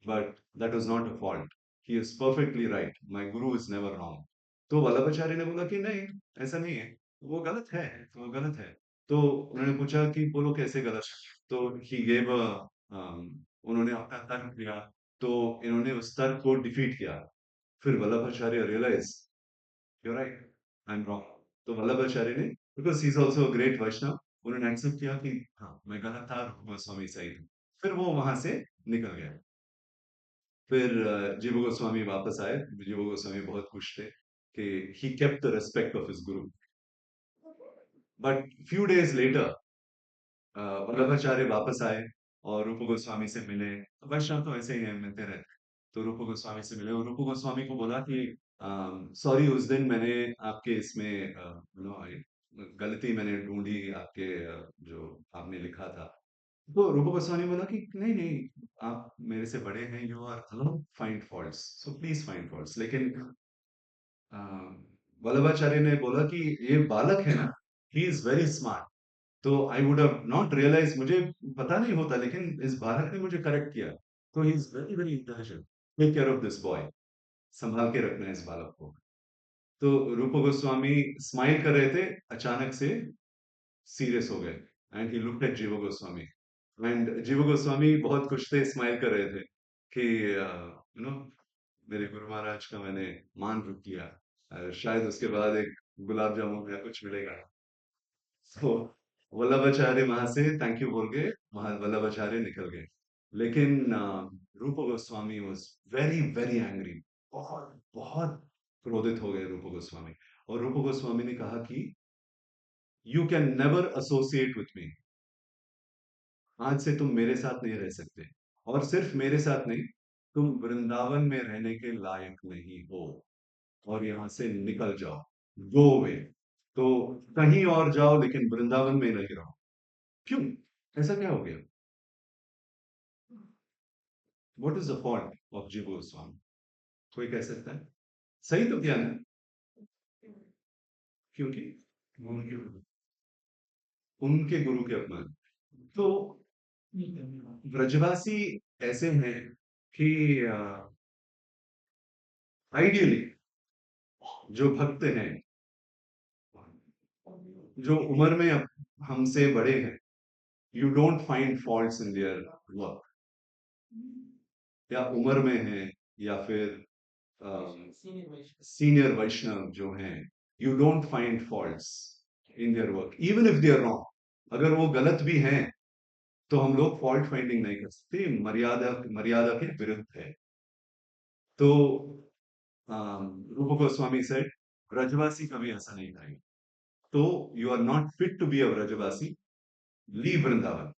but that was not a fault, he is perfectly right, my Guru is never wrong. तो वल्लभाचार्य ने बोला कि नहीं, ऐसा नहीं है, वो गलत है, तो वो गलत है। तो उन्होंने पूछा कि बोलो कैसे गलत है? तो ही गेव उन्होंने अपना तर्क दिया। तो इन्होंने उस तर्क को डिफीट किया। फिर Vallabhacharya realize, you right, I am wrong. तो वल्लभाचार्य ने, because he is also a great Vaishnav, उन्होंने एक्सेप्ट किया कि हाँ मैं गलत था, गोस्वामी सही थे। फिर वो वहां से निकल गया। फिर जीव गोस्वामी वापस आए। जीव गोस्वामी बहुत खुश थे कि he kept the respect of his guru. But few days later Vallabhacharya वापस आए और रूप गोस्वामी से मिले। वैष्णव तो ऐसे ही हैं, मिलते रहते। तो रूप गोस्वामी से मिले और रूप गोस्वामी को बोला कि सॉरी, उस दिन मैंने आपके इसमें गलती मैंने ढूंढी, आपके जो आपने लिखा था। तो रूप गोस्वामी बोला कि नहीं नहीं, आप मेरे से बड़े हैं, you are allowed find faults, so please find faults. लेकिन अ, वल्लभाचार्य ने बोला कि ये बालक है ना, ही इज वेरी स्मार्ट। तो I would have not realize, मुझे पता नहीं होता, लेकिन इस बालक ने मुझे करेक्ट किया। तो he is very very intelligent, take care of this boy, संभाल के रखना है इस बालक को। तो रूप गोस्वामी स्माइल कर रहे थे, अचानक से सीरियस हो गए, एंड ही लुक्ड एट जीव गोस्वामी। एंड जीव गोस्वामी बहुत खुश थे, स्माइल कर रहे थे कि मेरे गुरु महाराज का मैंने मान रख किया, शायद उसके बाद एक गुलाब जामुन या कुछ मिलेगा। तो वल्लभाचार्य वहां से थैंक यू बोल के वहां वल्लभाचार्य निकल गए। लेकिन रूप Goswami was very very angry, बहुत बहुत क्रोधित हो गए रूप गोस्वामी। और रूप गोस्वामी ने कहा कि you can never associate with me, आज से तुम मेरे साथ नहीं रह सकते, और सिर्फ मेरे साथ नहीं, तुम वृंदावन में रहने के लायक नहीं हो, और यहाँ से निकल जाओ, गो अवे। तो कहीं और जाओ, लेकिन वृंदावन में नहीं रहो। क्यों? ऐसा क्या हो गया? What is the fault of Jiva Goswami? कोई कह सकता है? सही तो किया ना, क्योंकि उनके उनके गुरु के अपमान। तो ब्रजवासी ऐसे हैं कि आइडियली जो भक्त हैं, जो उम्र में हमसे बड़े हैं, you don't find faults in their work, या उम्र में है, या फिर सीनियर वैष्णव जो हैं, you don't find faults in their work even if they are wrong. अगर वो गलत भी हैं तो हम लोग फॉल्ट फाइंडिंग नहीं कर सकते, मर्यादा मर्यादा के विरुद्ध है। तो रूप गोस्वामी सेड, ब्रजवासी कभी ऐसा नहीं करेंगे। तो you are not fit to be a Brajvasi, leave Vrindavan.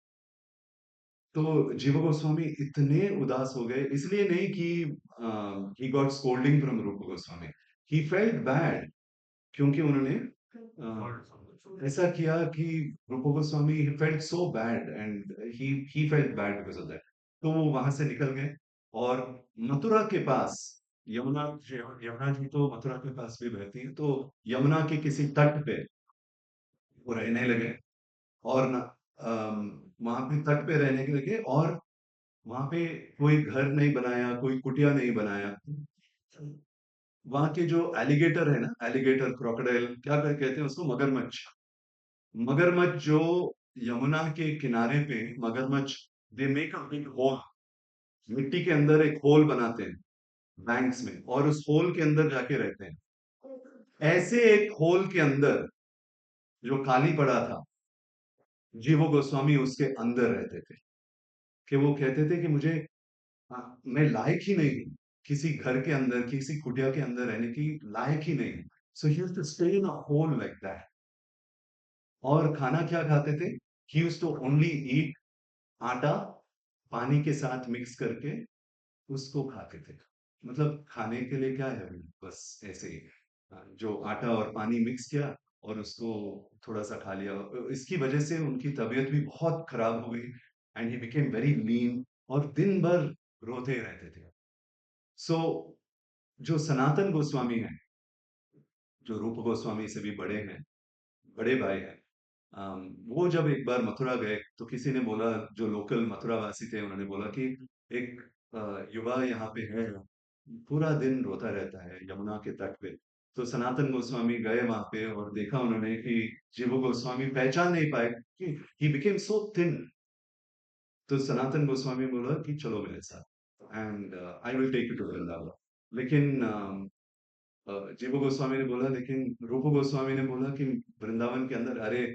तो जीव गोस्वामी इतने उदास हो गए, इसलिए नहीं कि ही गॉट स्कोल्डिंग फ्रॉम रूप गोस्वामी, ही फेल्ट बैड, क्योंकि उन्होंने ऐसा किया कि रूप Goswami he felt so bad and he felt bad because of that. तो वो वहां से निकल गए और मथुरा के पास, यमुना, यमुना जी तो मथुरा के पास भी बहती है, तो यमुना के किसी तट पे वो रहने लगे। और ना वहां पे तट पे रहने के लगे, और वहां पे कोई घर नहीं बनाया, कोई कुटिया नहीं बनाया। वहां के जो एलिगेटर है ना, एलिगेटर क्रोकोडाइल क्या कहते हैं उसको, मगरमच्छ। मगरमच्छ जो यमुना के किनारे पे, मगरमच्छ they make a big hole, मिट्टी के अंदर एक होल बनाते हैं बैंक्स में, और उस होल के अंदर जाके रहते हैं। ऐसे एक होल के अंदर जो खाली पड़ा था, जीवो गोस्वामी उसके अंदर रहते थे। कि वो कहते थे कि मुझे, मैं लायक ही नहीं हूं किसी घर के अंदर, किसी कुटिया के अंदर रहने की लायक ही नहीं हूं। So he used to stay in a hole like that. और खाना क्या खाते थे? He used to only eat आटा पानी के साथ मिक्स करके उसको खाते थे। मतलब खाने के लिए क्या है, बस ऐसे ही जो आटा और पानी मिक्स किया और उसको थोड़ा सा खा लिया। इसकी वजह से उनकी तबीयत भी बहुत खराब हो गई, and he became very lean, और दिन भर रोते रहते थे। सो जो सनातन गोस्वामी हैं, जो रूप गोस्वामी से भी बड़े हैं, बड़े भाई हैं, वो जब एक बार मथुरा गए तो किसी ने बोला, जो लोकल मथुरा वासी थे उन्होंने बोला कि एक युवा यहाँ पे है, पूरा दिन रोता रहता है यमुना के तट पे। तो सनातन गोस्वामी गए वहां पे और देखा उन्होंने कि जीवो गोस्वामी पहचान नहीं पाए, कि ही बिकेम सो थिन। तो सनातन गोस्वामी बोला कि चलो मेरे साथ, and I will take you to Vrindavan. लेकिन जीवो गोस्वामी ने बोला, लेकिन रूप गोस्वामी ने बोला कि वृंदावन के अंदर, अरे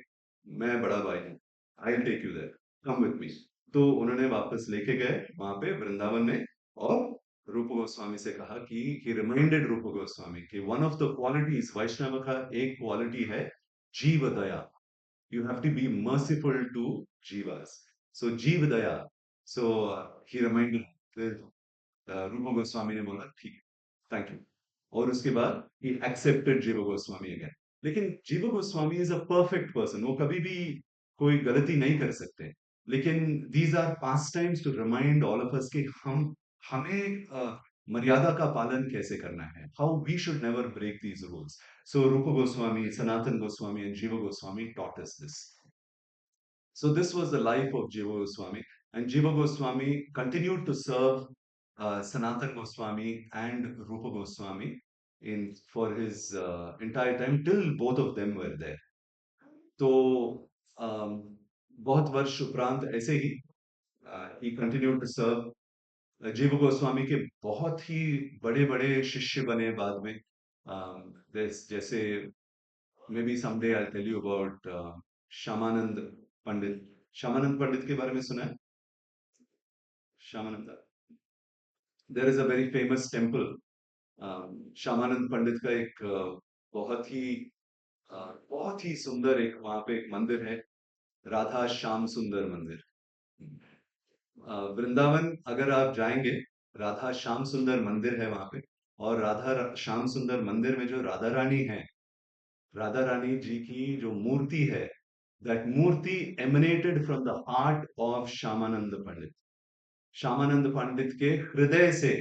मैं बड़ा भाई हूँ, I will take you there, come with me. तो उन्होंने वापस लेके गए वहां पे वृंदावन में, और रूप गोस्वामी से कहा कि ही रिमाइंडेड रूप गोस्वामी कि वन ऑफ द क्वालिटीज वैष्णव का, एक क्वालिटी है जीव दया। You have to be merciful to jivas. So जीव दया। So he reminded, फिर रूप गोस्वामी ने बोला ठीक है, थैंक यू। और उसके बाद ही एक्सेप्टेड जीव गोस्वामी अगेन। लेकिन Jiva Goswami is a perfect person, वो कभी भी कोई गलती नहीं कर सकते। लेकिन these are pastimes to remind all of us कि हमें मर्यादा का पालन कैसे करना है, how we should never break these rules. So Rupa Goswami, Sanatan Goswami and जीव Goswami taught us this. So this was the life of Jiva Goswami, and Jiva Goswami continued to serve Sanatan Goswami and Rupa Goswami in for his entire time till both of them were there. तो बहुत वर्ष उपरांत ऐसे ही he continued to serve। जीव गोस्वामी के बहुत ही बड़े बड़े शिष्य बने बाद में। जैसे maybe someday I'll tell you about Shyamanand Pandit. Shyamanand Pandit के बारे में सुना है? Shyamanand, there is a very famous temple. Shyamanand Pandit का एक बहुत ही सुंदर एक वहां पे एक मंदिर है, राधा श्याम सुंदर मंदिर। वृंदावन अगर आप जाएंगे, राधा श्याम सुंदर मंदिर है वहां पे। और श्याम सुंदर मंदिर में जो राधा रानी है, राधा रानी जी की जो मूर्ति है, that murti emanated from the heart of Shyamanand Pandit. Shyamanand Pandit के हृदय से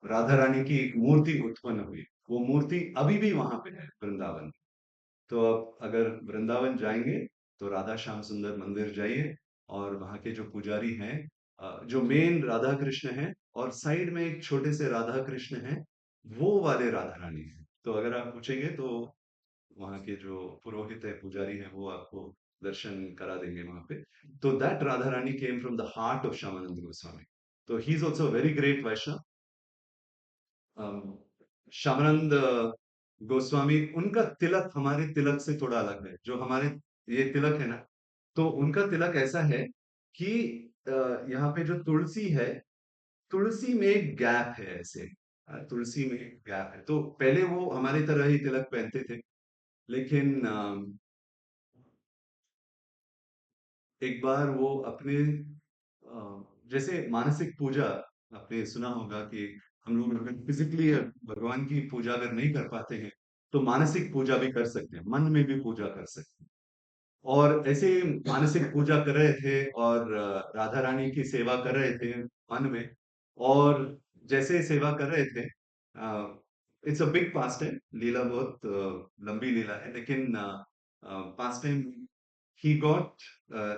राधा रानी की एक मूर्ति उत्पन्न हुई। वो मूर्ति अभी भी वहां पे है वृंदावन। तो अब अगर वृंदावन जाएंगे तो राधा श्याम सुंदर मंदिर जाइए, और वहाँ के जो पुजारी हैं, जो मेन राधा कृष्ण हैं और साइड में एक छोटे से राधा कृष्ण हैं, वो वाले राधा रानी हैं। तो अगर आप पूछेंगे तो वहाँ के जो पुरोहित है, पुजारी है, वो आपको दर्शन करा देंगे वहां पे। तो that Radha Rani came from the heart of Shyamanand Goswami. तो he is also very great Vaishnav. Um, Shyamanand Goswami, उनका तिलक हमारे तिलक से थोड़ा अलग है। जो हमारे ये तिलक है ना, तो उनका तिलक ऐसा है कि अ, यहाँ पे जो तुलसी है, तुलसी में एक गैप है ऐसे। तुलसी में एक गैप है। तो पहले वो हमारी तरह ही तिलक पहनते थे, लेकिन एक बार वो अपने जैसे मानसिक पूजा, आपने सुना होगा कि हम लोग अगर फिजिकली भगवान की पूजा अगर नहीं कर पाते हैं, तो मानसिक पूजा भी कर सकते हैं, मन में भी पूजा कर सकते हैं। और ऐसे मानसिक पूजा कर रहे थे और राधा रानी की सेवा कर रहे थे मन में। और जैसे सेवा कर रहे थे, it's a big pastime, लीला बहुत लंबी लीला है, लेकिन pastime he got,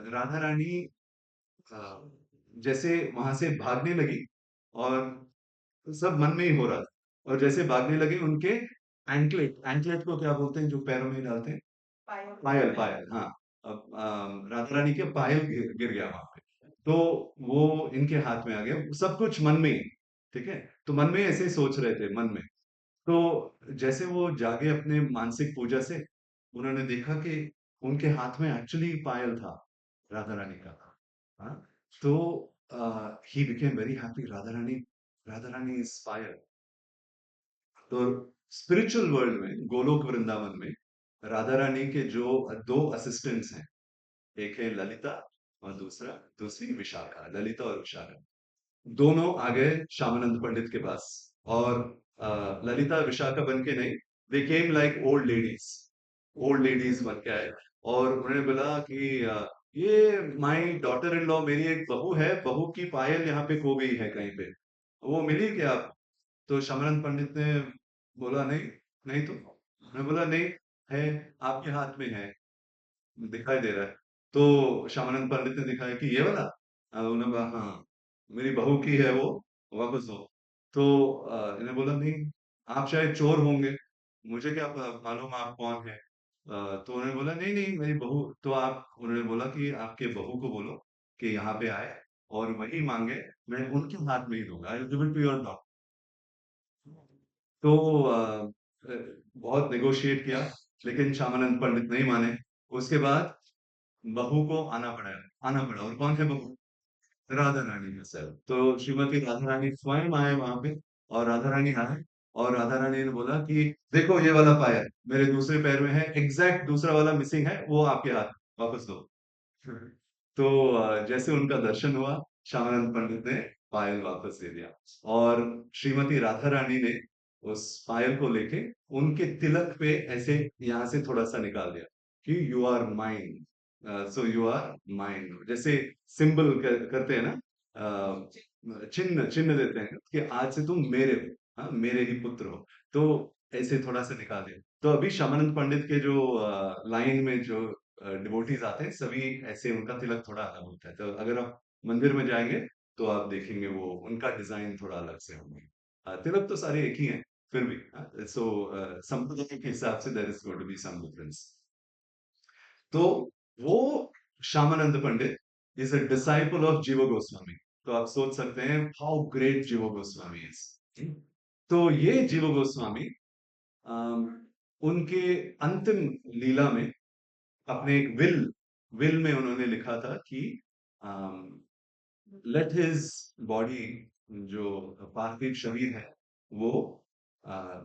Radha Rani uh, जैसे वहां से भागने लगी, और सब मन में ही हो रहा था। और जैसे भागने लगे, उनके एंकलेट, एंकलेट को क्या बोलते हैं जो पैरों में डालते हैं? पायल, पायल, हाँ। अब राधा रानी के पायल गिर गया वहां पे। तो वो इनके हाथ में आ गया, सब कुछ मन में ही। ठीक है, तो मन में ऐसे ही सोच रहे थे मन में। तो जैसे वो जागे अपने मानसिक पूजा से, उन्होंने देखा कि उनके हाथ में एक्चुअली पायल था राधा रानी का। हाँ, तो he became very happy. Radha Rani is पायल। तो स्पिरिचुअल वर्ल्ड में, गोलोक वृंदावन में, राधा रानी के जो दो असिस्टेंट्स हैं, एक है ललिता और दूसरी विशाखा, ललिता और विशाखा, दोनों आ गए श्यामानंद पंडित के पास। और ललिता विशाखा बन के नहीं, दे केम लाइक ओल्ड लेडीज बन के आए। और उन्होंने बोला कि ये माई डॉटर इन लॉ, मेरी एक बहू है, बहू की पायल यहाँ पे खो गई है कहीं पे, वो मिली क्या आप? तो श्यामानंद पंडित ने बोला नहीं, नहीं तो। मैं बोला नहीं, है, आपके हाथ में है, दिखाई दे रहा है। तो श्यामानंद पंडित ने दिखाया कि ये वाला। उन्होंने कहा हाँ, मेरी बहू की है वो, वापस दो। तो इन्हें बोला नहीं, आप शायद चोर होंगे, मुझे क्या मालूम आप कौन है। तो उन्होंने बोला नहीं नहीं, मेरी बहू। तो आप, उन्होंने बोला कि आपके बहू को बोलो कि यहाँ पे आए और वही मांगे, मैं उनके हाथ में ही दूंगा, I will give it to your daughter. तो बहुत नेगोशिएट किया, लेकिन श्यामानंद पंडित नहीं माने। उसके बाद बहू को आना पड़ा। और कौन है बहू? राधा रानी herself। तो श्रीमती राधा रानी स्वयं आए वहां पे, और राधा रानी आए, और राधा रानी ने बोला कि देखो ये वाला पायल मेरे दूसरे पैर में है, एग्जैक्ट दूसरा वाला मिसिंग है, वो आपके हाथ, वापस दो। तो जैसे उनका दर्शन हुआ, श्यामानंद पंडित ने पायल वापस दे दिया। और श्रीमती राधा रानी ने उस पायल को लेके उनके तिलक पे ऐसे यहाँ से थोड़ा सा निकाल दिया कि you are mind, so you are mind, जैसे सिंबल करते हैं ना, चिन्ह चिन्ह देते हैं कि आज से तुम मेरे हो, हाँ, मेरे ही पुत्र हो। तो ऐसे थोड़ा सा निकाल दिया। तो अभी श्यामानंद पंडित के जो लाइन में जो डिवोटीज आते हैं, सभी ऐसे उनका तिलक थोड़ा अलग होता है। तो अगर आप मंदिर में जाएंगे तो आप देखेंगे वो उनका डिजाइन थोड़ा अलग से होंगे। तिलक तो सारे एक ही हैं, फिर भी सो संप्रदाय के हिसाब से there is going to be some difference. तो वो Shyamananda Pandit is a disciple of Jiva Goswami. तो आप सोच सकते हैं हाउ ग्रेट जीव गोस्वामी इज। तो ये जीव गोस्वामी अम, उनके अंतिम लीला में अपने एक विल में उन्होंने लिखा था कि लेट हिज बॉडी, जो पार्थिव शरीर है, वो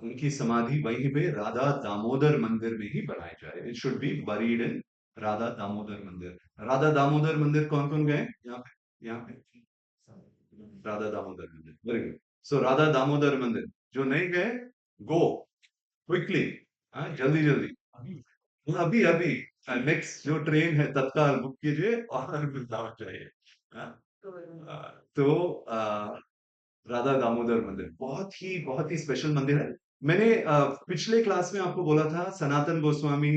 उनकी समाधि वहीं पे राधा दामोदर मंदिर में ही बनाई जाए। इट शुड बी बरीड इन राधा दामोदर मंदिर। राधा दामोदर मंदिर कौन कौन गए यहाँ पे? यहाँ पे राधा दामोदर मंदिर, वेरी गुड। सो राधा दामोदर मंदिर, जो नहीं गए, गो क्विकली, जल्दी जल्दी, अभी अभी नेक्स्ट जो ट्रेन है तत्काल बुक कीजिए और वृंदावन जाइए। हाँ? तो तो राधा दामोदर मंदिर बहुत ही स्पेशल मंदिर है। मैंने पिछले क्लास में आपको बोला था सनातन गोस्वामी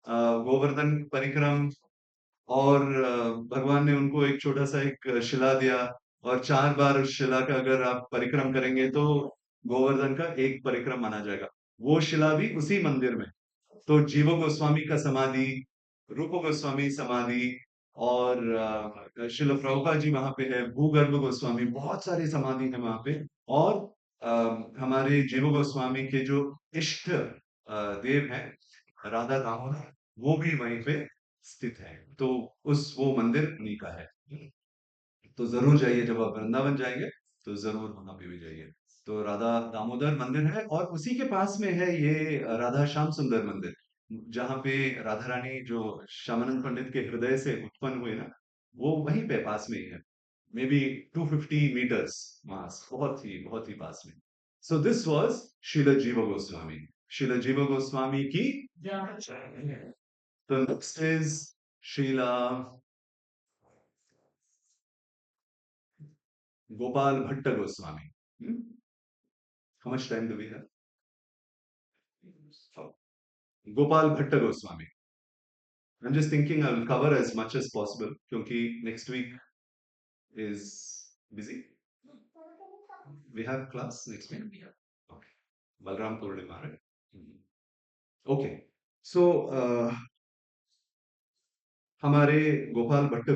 गोवर्धन परिक्रम और भगवान ने उनको एक छोटा सा एक शिला दिया और 4 बार उस शिला का अगर आप परिक्रम करेंगे तो गोवर्धन का एक परिक्रम माना जाएगा। वो शिला भी उसी मंदिर में। तो जीव गोस्वामी का समाधि, रूप गोस्वामी समाधि और शिल प्रभुपाद जी वहां पे है, भूगर्भ गोस्वामी, बहुत सारी समाधि है वहां पे। और हमारे जीव गोस्वामी के जो इष्ट देव हैं राधा दामोदर, वो भी वहीं पे स्थित है। तो उस वो मंदिर उन्हीं का है। तो जरूर जाइए, जब आप वृंदावन जाएंगे तो जरूर वहां पे भी जाइए। तो राधा दामोदर मंदिर है और उसी के पास में है ये राधा श्याम सुंदर मंदिर, जहाँ पे राधा रानी जो श्यामानंद पंडित के हृदय से उत्पन्न हुए ना, वो वहीं पे पास में ही है। मे बी 250 मीटर्स मास, बहुत ही पास में। सो दिस वॉज शील जीव गोस्वामी। शील जीव गोस्वामी की तो नेक्स्ट इज शीला Gopal Bhatt Goswami. How much time do we have? Gopal Bhatt Goswami. I'm just thinking I'll cover as much as possible क्योंकि next week is busy. We have class next week. Okay. Balram Purnima, right? Okay. So हमारे गोपाल भट्ट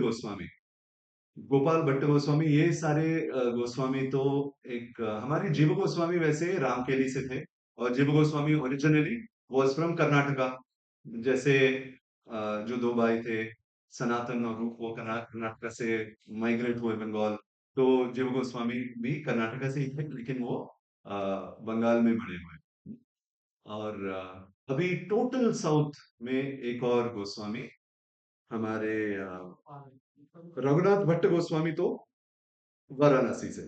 गोस्वामी, ये सारे गोस्वामी तो एक हमारे जीव गोस्वामी वैसे रामकेली से थे। और Jiva Goswami originally was from Karnataka. जैसे जो दो भाई थे सनातन और रूप, वो कर्नाटका से माइग्रेट हुए बंगाल। तो जीव गोस्वामी भी कर्नाटका से ही थे, लेकिन वो अ, बंगाल में बड़े हुए। और अभी टोटल साउथ में एक और गोस्वामी हमारे रघुनाथ भट्ट गोस्वामी तो वाराणसी से।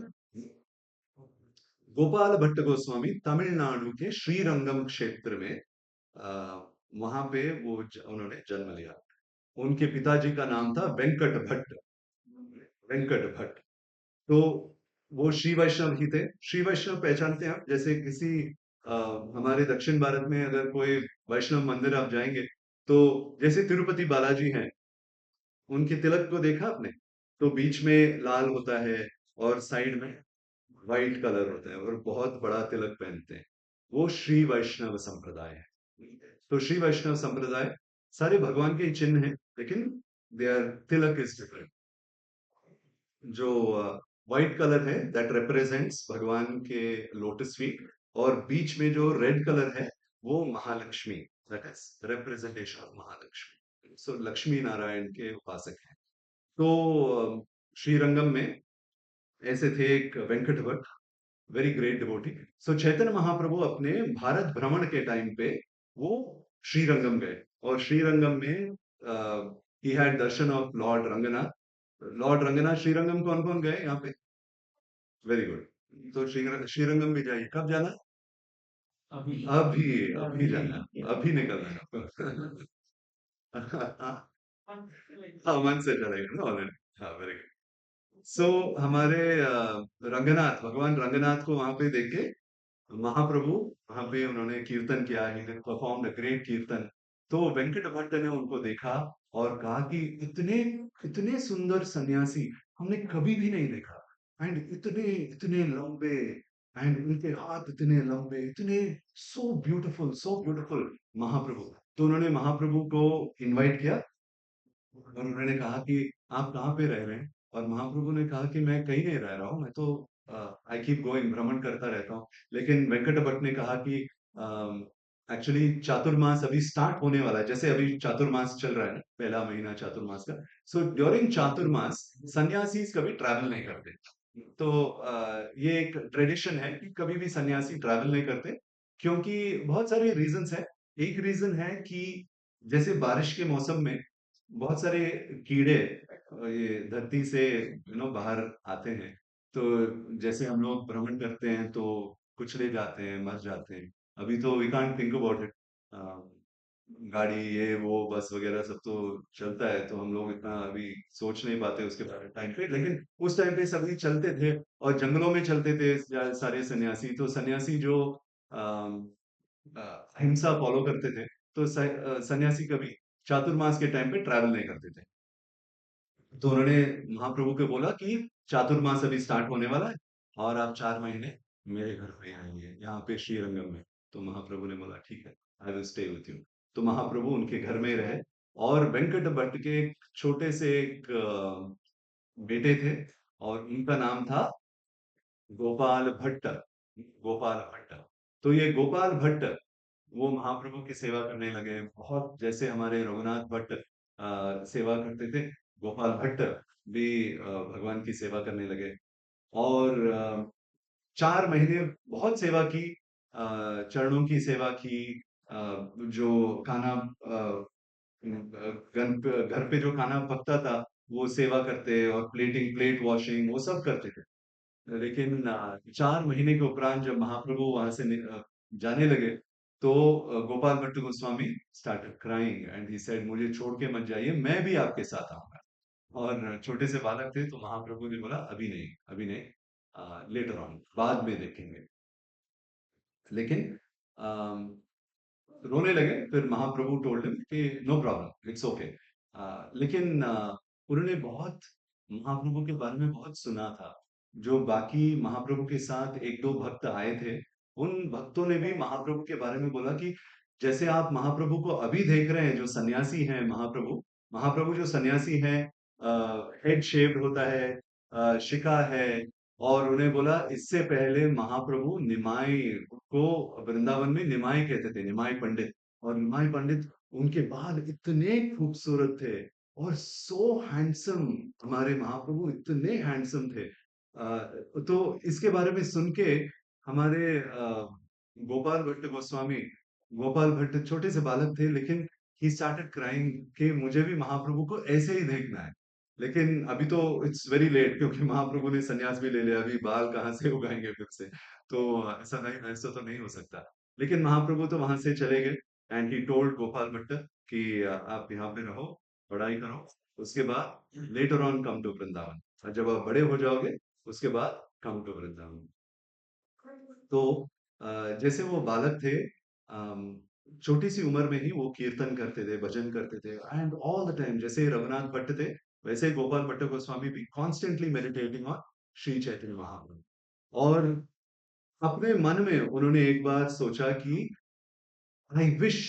गोपाल भट्ट गोस्वामी तमिलनाडु के श्रीरंगम क्षेत्र में वहां पे उन्होंने जन्म लिया। उनके पिताजी का नाम था वेंकट भट्ट। वेंकट भट्ट। तो वो श्री वैष्णव ही थे। श्री वैष्णव पहचानते हैं आप? जैसे किसी अ, हमारे दक्षिण भारत में अगर कोई वैष्णव मंदिर आप जाएंगे तो जैसे तिरुपति बालाजी हैं, उनके तिलक को देखा आपने? तो बीच में लाल होता है और साइड में व्हाइट कलर होता है और बहुत बड़ा तिलक पहनते हैं। वो श्री वैष्णव संप्रदाय है। तो श्री वैष्णव संप्रदाय सारे भगवान के ही चिन्ह हैं, लेकिन देयर तिलक इज डिफरेंट। जो व्हाइट कलर है दैट रिप्रेजेंट्स भगवान के लोटस फीट, और बीच में जो रेड कलर है वो Mahalakshmi, that is representation of Mahalakshmi. So Lakshmi Narayan के उपासक हैं। तो श्रीरंगम में ऐसे थे एक Venkat Bhatt, very great devotee. So Chaitanya Mahaprabhu अपने भारत भ्रमण के टाइम पे वो श्रीरंगम गए। और श्रीरंगम में he had Darshan of Lord Ranganath. Lord Ranganath Srirangam कौन कौन गए यहाँ पे? Very good. तो श्रीरंगम भी जाइए। कब जाना? अभी अभी जाना, अभी निकलना है आपको। हाँ, मन से चलेगा ना ऑलरेडी। हाँ, वेरी गुड। सो हमारे रंगनाथ, भगवान रंगनाथ को वहां पे देख के महाप्रभु वहां पे उन्होंने कीर्तन किया, ही परफॉर्म अ ग्रेट कीर्तन। तो वेंकट भट्ट ने उनको देखा और कहा कि इतने इतने सुंदर सन्यासी हमने कभी भी नहीं देखा। एंड इतने इतने लंबे, एंड उनके हाथ इतने लंबे, इतने सो ब्यूटीफुल महाप्रभु। तो उन्होंने महाप्रभु को इनवाइट किया और उन्होंने कहा कि आप कहाँ पे रह रहे हैं? और महाप्रभु ने कहा कि मैं कहीं नहीं रह रहा हूँ, मैं तो आई कीप गोइंग, भ्रमण करता रहता हूँ। लेकिन वेंकट भट्ट ने कहा कि एक्चुअली चातुर्मास अभी स्टार्ट होने वाला है, जैसे अभी चातुर्मास चल रहा है ना, पहला महीना चातुर्मास का। सो ड्यूरिंग चातुर्मास सन्यासी कभी ट्रैवल नहीं करते। तो ये एक ट्रेडिशन है कि कभी भी सन्यासी ट्रैवल नहीं करते, क्योंकि बहुत सारे रीजंस है। एक रीजन है कि जैसे बारिश के मौसम में बहुत सारे कीड़े ये धरती से बाहर आते हैं। तो जैसे हम लोग भ्रमण करते हैं तो कुचले जाते हैं, मर जाते हैं। अभी तो we can't think about it, गाड़ी ये वो बस वगैरह सब तो चलता है, तो हम लोग इतना अभी सोच नहीं पाते उसके बारे में टाइम पे, लेकिन उस टाइम पे सभी चलते थे और जंगलों में चलते थे सारे सन्यासी। तो सन्यासी जो अम, अहिंसा फॉलो करते थे, तो सन्यासी कभी चातुर्मास के टाइम पे ट्रैवल नहीं करते थे। तो उन्होंने महाप्रभु को बोला कि चातुर्मास अभी स्टार्ट होने वाला है और आप 4 महीने मेरे घर पे आएंगे यहाँ पे श्रीरंगम में। तो महाप्रभु ने बोला ठीक है, I will stay with you. तो महाप्रभु उनके घर में रहे और वेंकट भट्ट के एक छोटे से एक बेटे थे और उनका नाम था गोपाल भट्ट। गोपाल भट्ट। तो ये गोपाल भट्ट वो महाप्रभु की सेवा करने लगे, बहुत जैसे हमारे रघुनाथ भट्ट सेवा करते थे, गोपाल भट्ट भी भगवान की सेवा करने लगे। और 4 महीने बहुत सेवा की, चरणों की सेवा की, जो खाना घर पे जो खाना पकता था वो सेवा करते और प्लेट वॉशिंग वो सब करते थे। लेकिन 4 महीने के उपरांत जब महाप्रभु वहां से जाने लगे, तो Gopal Bhatt Goswami started crying and he said मुझे छोड़ के मत जाइए, मैं भी आपके साथ आऊंगा। और छोटे से बालक थे, तो महाप्रभु ने बोला अभी नहीं, अभी नहीं, लेटर ऑन, बाद में देखेंगे। लेकिन अम, रोने लगे। फिर महाप्रभु टोल्ड हिम कि नो प्रॉब्लम, इट्स ओके। लेकिन उन्होंने बहुत महाप्रभु के बारे में बहुत सुना था। जो बाकी महाप्रभु के साथ एक दो भक्त आए थे, उन भक्तों ने भी महाप्रभु के बारे में बोला कि जैसे आप महाप्रभु को अभी देख रहे हैं, जो सन्यासी हैं महाप्रभु, महाप्रभु जो सन्यासी हैं, हेड शेव्ड होता है, शिखा है। और उन्हें बोला इससे पहले महाप्रभु निमाई को वृंदावन में निमाई कहते थे, निमाई पंडित। और निमाई पंडित, उनके बाल इतने खूबसूरत थे और सो हैंडसम, हमारे महाप्रभु इतने हैंडसम थे। तो इसके बारे में सुन के हमारे गोपाल भट्ट गोस्वामी, गोपाल भट्ट छोटे से बालक थे, लेकिन ही स्टार्टेड क्राइंग कि मुझे भी महाप्रभु को ऐसे ही देखना है। लेकिन अभी तो इट्स वेरी लेट, क्योंकि महाप्रभु ने संन्यास भी ले लिया, अभी बाल कहाँ से उगाएंगे फिर से। तो ऐसा नहीं, ऐसा तो नहीं हो सकता। लेकिन महाप्रभु तो वहां से चले गए and he told Gopal Bhatt कि आप यहाँ पे रहो, पढ़ाई करो, उसके बाद later on come to Vrindavan, और जब आप बड़े हो जाओगे उसके बाद कम टू वृंदावन। तो जैसे वो बालक थे, अम, छोटी सी उम्र में ही वो कीर्तन करते थे, भजन करते थे एंड ऑल द टाइम, जैसे रघुनाथ भट्ट थे वैसे ही गोपाल भट्ट गोस्वामी भी constantly meditating on Shri Chaitanya Mahaprabhu. और अपने मन में उन्होंने एक बार सोचा कि I wish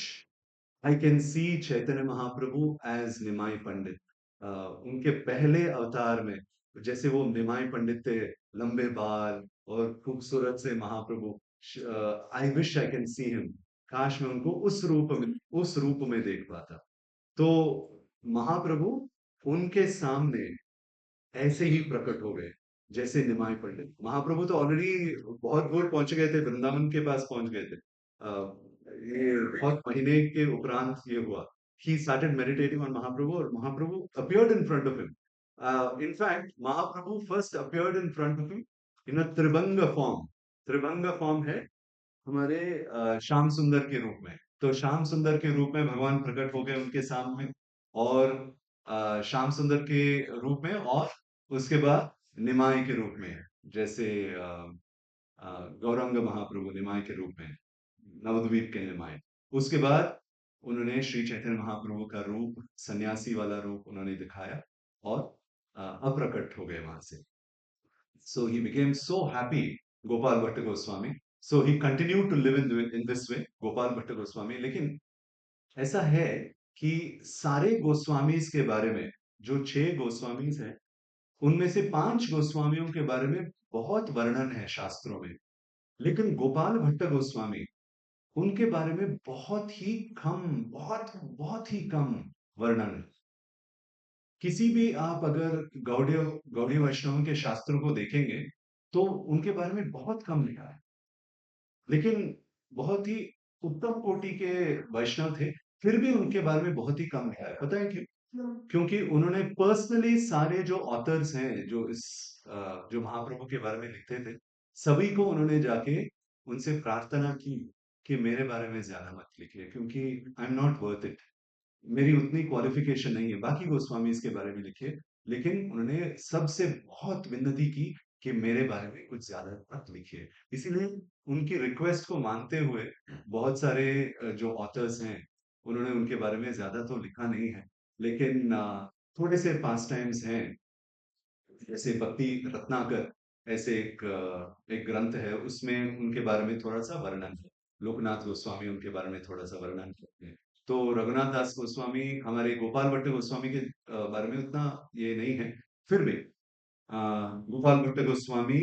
I can see Chaitanya Mahaprabhu as Nimai Pandit. उनके पहले अवतार में जैसे वो निमाई पंडित थे, लंबे बाल और खूबसूरत से Mahaprabhu, I wish I can see him. काश मैं उनको उस रूप में देख पाता। तो महाप्रभु उनके सामने ऐसे ही प्रकट हो गए, जैसे निमाई पंडित। महाप्रभु तो ऑलरेडी बहुत दूर पहुंच गए थे, वृंदावन के पास पहुंच गए थे। ये बहुत महीने के उपरांत ये हुआ। He started meditating on Mahaprabhu और Mahaprabhu appeared in front of him. In fact Mahaprabhu first appeared in front of him in a tribhang form. Tribhang form है हमारे श्याम सुंदर के रूप में। तो श्याम सुंदर के रूप में भगवान प्रकट हो गए उनके सामने, और श्याम सुंदर के रूप में, और उसके बाद निमाई के रूप में, जैसे गौरांग महाप्रभु निमाई के रूप में, नवद्वीप के निमाई। उसके बाद उन्होंने श्री चैतन्य महाप्रभु का रूप, सन्यासी वाला रूप उन्होंने दिखाया और अप्रकट हो गए वहां से। So he became so happy, Gopal Bhatta Goswami. So he continued to live in this way, Gopal Bhatta Goswami. लेकिन ऐसा है कि सारे गोस्वामीज के बारे में, जो 6 गोस्वामीज हैं, उनमें से 5 गोस्वामियों के बारे में बहुत वर्णन है शास्त्रों में। लेकिन गोपाल भट्ट गोस्वामी, उनके बारे में बहुत ही कम, बहुत बहुत ही कम वर्णन है। किसी भी आप अगर गौड़ीय गौड़ीय वैष्णव के शास्त्रों को देखेंगे, तो उनके बारे में बहुत कम लिखा है। लेकिन बहुत ही उत्तम कोटि के वैष्णव थे, फिर भी उनके बारे में बहुत ही कम लिखा है। पता है क्यों? क्योंकि उन्होंने पर्सनली सारे जो ऑथर्स हैं, जो जो महाप्रभु के बारे में लिखते थे, सभी को उन्होंने जाके उनसे प्रार्थना की कि मेरे बारे में ज़्यादा मत लिखिए क्योंकि I am not worth it. मेरी उतनी क्वालिफ़िकेशन नहीं है। बाकी गोस्वामीज़ के बारे में लिखिए, लेकिन उन्होंने सबसे बहुत विनती की कि मेरे बारे में कुछ ज़्यादा मत लिखिए। इसीलिए उनकी रिक्वेस्ट को मानते हुए बहुत सारे जो ऑथर्स हैं, उन्होंने उनके बारे में ज़्यादा तो लिखा नहीं है। लेकिन थोड़े से पास टाइम्स हैं, जैसे भक्ति रत्नाकर ऐसे एक ग्रंथ है, उसमें उनके बारे में थोड़ा-सा वर्णन है। लोकनाथ गोस्वामी उनके बारे में थोड़ा-सा वर्णन करते हैं। तो रघुनाथ दास गोस्वामी हमारे गोपाल भट्ट गोस्वामी के बारे में उतना ये नहीं है। फिर भी गोपाल भट्ट गोस्वामी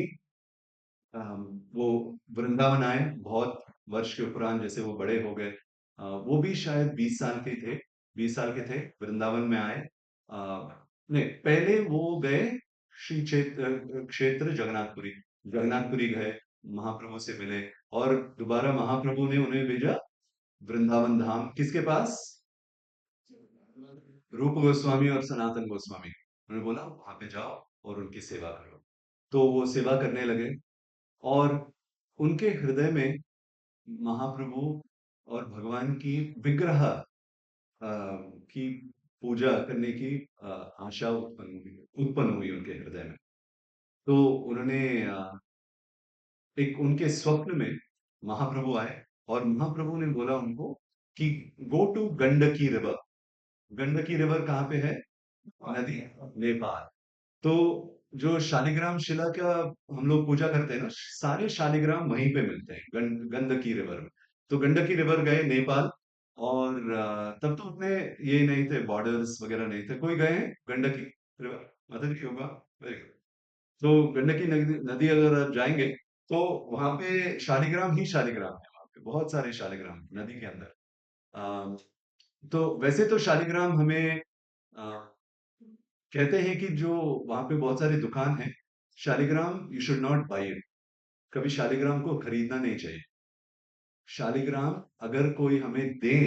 वो वृंदावन आए बहुत वर्ष के उपरांत, जैसे वो बड़े हो गए। वो भी शायद 20 साल के थे, 20 साल के थे, वृंदावन में आए। नहीं, पहले वो गए श्री क्षेत्र क्षेत्र जगन्नाथपुरी, जगन्नाथपुरी गए, महाप्रभु से मिले और दोबारा महाप्रभु ने उन्हें भेजा वृंदावन धाम। किसके पास? रूप गोस्वामी और सनातन गोस्वामी। उन्होंने बोला वहां पे जाओ और उनकी सेवा करो। तो वो सेवा करने लगे और उनके हृदय में महाप्रभु और भगवान की विग्रह की पूजा करने की आशा उत्पन्न हुई उनके हृदय में। तो उन्होंने एक उनके स्वप्न में महाप्रभु आए और महाप्रभु ने बोला उनको कि go to Gandaki river. Gandaki river कहाँ पे है? नदी, नेपाल। तो जो शालिग्राम शिला का हम लोग पूजा करते हैं ना, सारे शालिग्राम वहीं पे मिलते हैं गंडकी रिवर में। तो गंडकी रिवर गए नेपाल और तब तो उतने ये नहीं थे, बॉर्डर्स वगैरह नहीं थे। कोई गए हैं गंडकी रिवर? मतलब की होगा। Very good. तो गंडकी नदी नदी अगर आप जाएंगे तो वहां पे शालिग्राम ही शालिग्राम है, वहां पे बहुत सारे शालिग्राम हैं नदी के अंदर। अ, तो वैसे तो शालिग्राम हमें कहते हैं कि जो वहां पे बहुत सारी दुकान है, Shaligram you should not by it. कभी शालिग्राम को खरीदना नहीं चाहिए। शालिग्राम अगर कोई हमें दे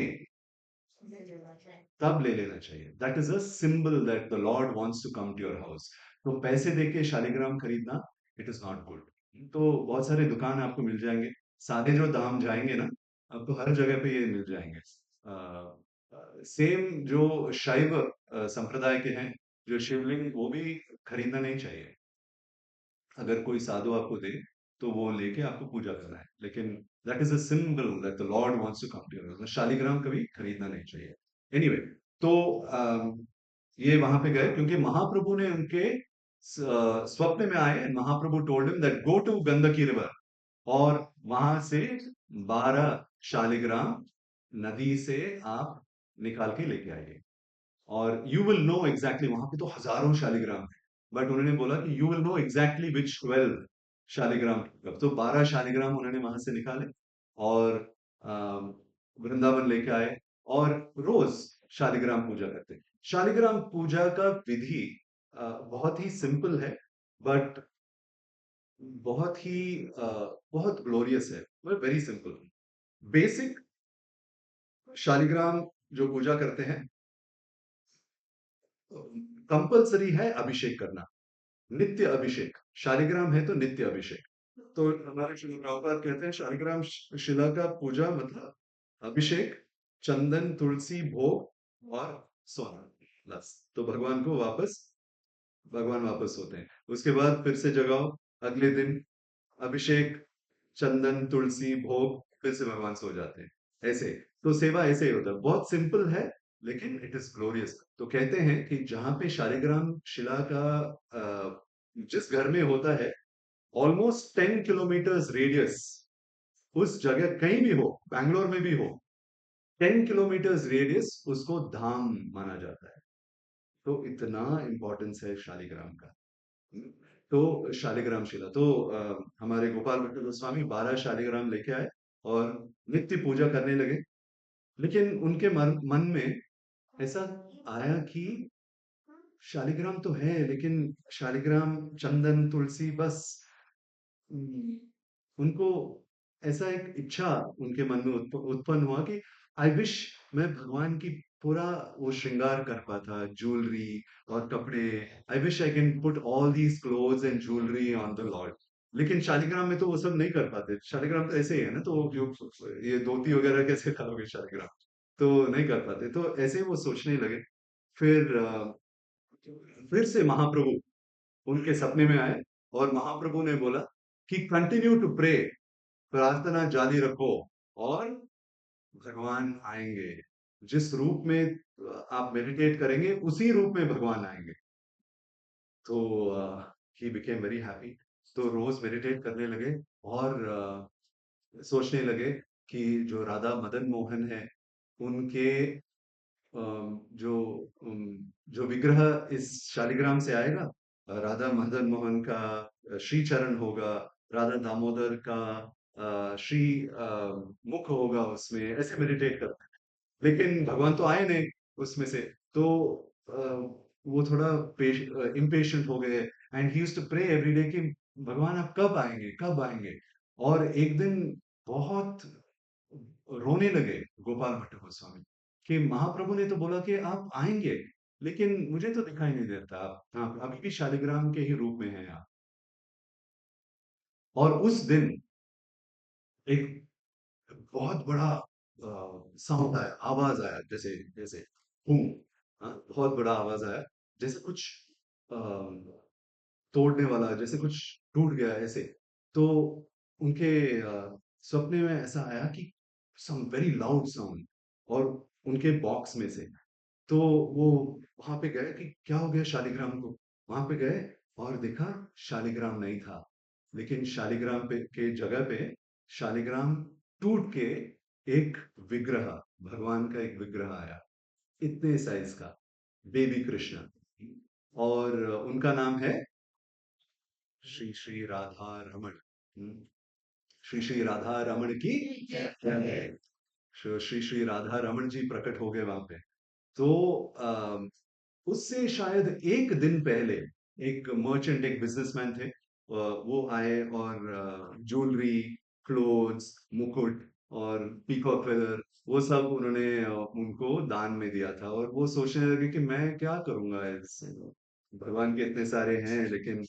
तब ले लेना चाहिए। That is a symbol that the Lord wants to come to your house. तो पैसे देके शालिग्राम खरीदना, इट इज नॉट गुड। तो बहुत सारे दुकान आपको मिल जाएंगे, सारे जो दाम जाएंगे ना, आपको हर जगह पे ये मिल जाएंगे। सेम जो शैव संप्रदाय के हैं, जो शिवलिंग, वो भी खरीदना नहीं चाहिए। अगर कोई साधु आपको दे तो वो लेके आपको पूजा करना है, लेकिन that is a symbol that the Lord wants to come to your. शालिग्राम कभी खरीदना नहीं चाहिए। एनीवे anyway, तो ये वहां पे गए क्योंकि महाप्रभु ने उनके स्वप्न में आए। Mahaprabhu told him that go to Gandaki river और वहां से 12 शालिग्राम नदी से आप निकाल के लेके आइए और यू विल नो एग्जैक्टली। वहां पे तो हजारों शालिग्राम है, बट उन्होंने बोला कि यू विल नो एग्जैक्टली विच 12 शालिग्राम। तो 12 शालिग्राम उन्होंने वहां से निकाले और वृंदावन लेके आए और रोज शालिग्राम पूजा करते। शालिग्राम पूजा का विधि बहुत ही सिंपल है, बट बहुत ही बहुत ग्लोरियस है। Very simple. बेसिक शालिग्राम जो पूजा करते हैं, कंपलसरी है अभिषेक करना, नित्य अभिषेक। शालिग्राम है तो नित्य अभिषेक। तो हमारे श्री प्रभुपाद कहते हैं शालिग्राम शिला का पूजा मतलब अभिषेक, चंदन, तुलसी, भोग और सोना, बस। तो भगवान वापस होते हैं। उसके बाद फिर से जगाओ, अगले दिन अभिषेक, चंदन, तुलसी, भोग, फिर से भगवान सो जाते हैं। ऐसे तो सेवा ऐसे ही होता है, बहुत सिंपल है, लेकिन इट इज ग्लोरियस। तो कहते हैं कि जहां पे शालिग्राम शिला का जिस घर में होता है, ऑलमोस्ट 10 किलोमीटर्स रेडियस, उस जगह कहीं भी हो, बैंगलोर में भी हो, 10 किलोमीटर्स रेडियस उसको धाम माना जाता है। तो इतना इंपॉर्टेंस है शालिग्राम का। तो शालिग्राम शिला तो हमारे गोपाल भट्ट गोस्वामी 12 शालिग्राम लेके आए और नित्य पूजा करने लगे। लेकिन उनके मन में ऐसा आया कि शालिग्राम तो है, लेकिन शालिग्राम, चंदन, तुलसी, बस। हम्म, उनको ऐसा एक इच्छा उनके मन में उत्पन्न हुआ कि आई विश मैं भगवान की पूरा वो श्रृंगार कर पाता, ज्वेलरी और कपड़े। आई wish I can put all these clothes and jewellery on the Lord. लेकिन शालिग्राम में तो वो सब नहीं कर पाते, शालिग्राम तो ऐसे ही है ना, तो जो ये धोती वगैरह कैसे डालोगे शालिग्राम, तो नहीं कर पाते, तो ऐसे ही वो सोचने लगे। फिर फिर से महाप्रभु उनके सपने में आए और महाप्रभु ने बोला कि कंटिन्यू टू प्रे, प्रार्थना जारी रखो और भगवान आएंगे। जिस रूप में आप मेडिटेट करेंगे उसी रूप में भगवान आएंगे। तो ही बिकेम वेरी हैप्पी। तो रोज मेडिटेट करने लगे और सोचने लगे कि जो राधा मदन मोहन है उनके जो जो विग्रह इस शालिग्राम से आएगा, राधा मदन मोहन का श्री चरण होगा, राधा दामोदर का श्री मुख होगा, उसमें ऐसे मेडिटेट करते हैं। लेकिन भगवान तो आए नहीं उसमें से, तो वो थोड़ा इम्पेशेंट हो गए and he used to pray every day कि भगवान आप कब आएंगे, कब आएंगे। और एक दिन बहुत रोने लगे गोपाल भट्ट गोस्वामी कि महाप्रभु ने तो बोला कि आप आएंगे, लेकिन मुझे तो दिखाई नहीं देता, आप अभी भी शालिग्राम के ही रूप में हैं आप। और उस दिन एक बहुत बड़ा साउंड आया, आवाज आया, जैसे जैसे हूं, हाँ, बहुत बड़ा आवाज आया, जैसे कुछ तोड़ने वाला, जैसे कुछ टूट गया ऐसे। तो उनके सपने में ऐसा आया कि सम वेरी लाउड साउंड, और उनके बॉक्स में से। तो वो वहां पे गए कि क्या हो गया शालिग्राम को। वहां पे गए और देखा शालिग्राम नहीं था, लेकिन शालिग्राम पे के जगह पे शालिग्राम टूट के एक विग्रह, भगवान का एक विग्रह आया, इतने साइज का, बेबी कृष्ण। और उनका नाम है श्री श्री राधा रमण। श्री श्री राधा रमण की जय। श्री श्री राधा रमन जी प्रकट हो गए वहां पे। तो उससे शायद एक दिन पहले एक मर्चेंट, एक बिजनेसमैन थे, वो आए और ज्वेलरी, क्लोथ्स, मुकुट और पीकॉक फेदर, वो सब उन्होंने उनको दान में दिया था। और वो सोचने लगे कि मैं क्या करूंगा इससे, भगवान के इतने सारे हैं, लेकिन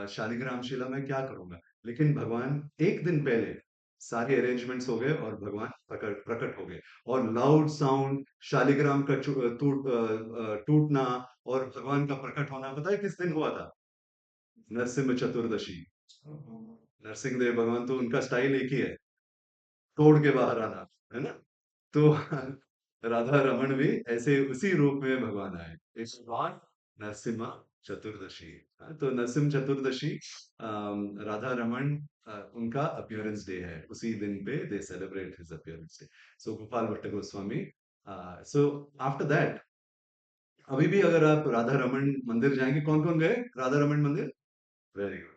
शालिग्राम शिला में क्या करूंगा। लेकिन भगवान एक दिन पहले सारे अरेंजमेंट्स हो गए और भगवान प्रकट प्रकट हो गए। और लाउड साउंड, शालिग्राम का टूटना और भगवान का प्रकट होना, पता है किस दिन हुआ था? नरसिम्हा चतुर्दशी। नरसिंह देव भगवान, तो उनका स्टाइल एक ही है, तोड़ के बाहर आना, है ना। तो राधा रमन भी ऐसे उसी रूप में भगवान आए इस बार, नरसिम्हा चतुर्दशी। हाँ, तो नरसिम्हा चतुर्दशी, राधा रमन, उनका अपीयरेंस डे है, उसी दिन पे दे celebrate his appearance day. So Gopal Bhatt Goswami, so after that, अभी भी अगर आप राधा रमन मंदिर जाएंगे, कौन कौन गए राधा रमन मंदिर? Very good.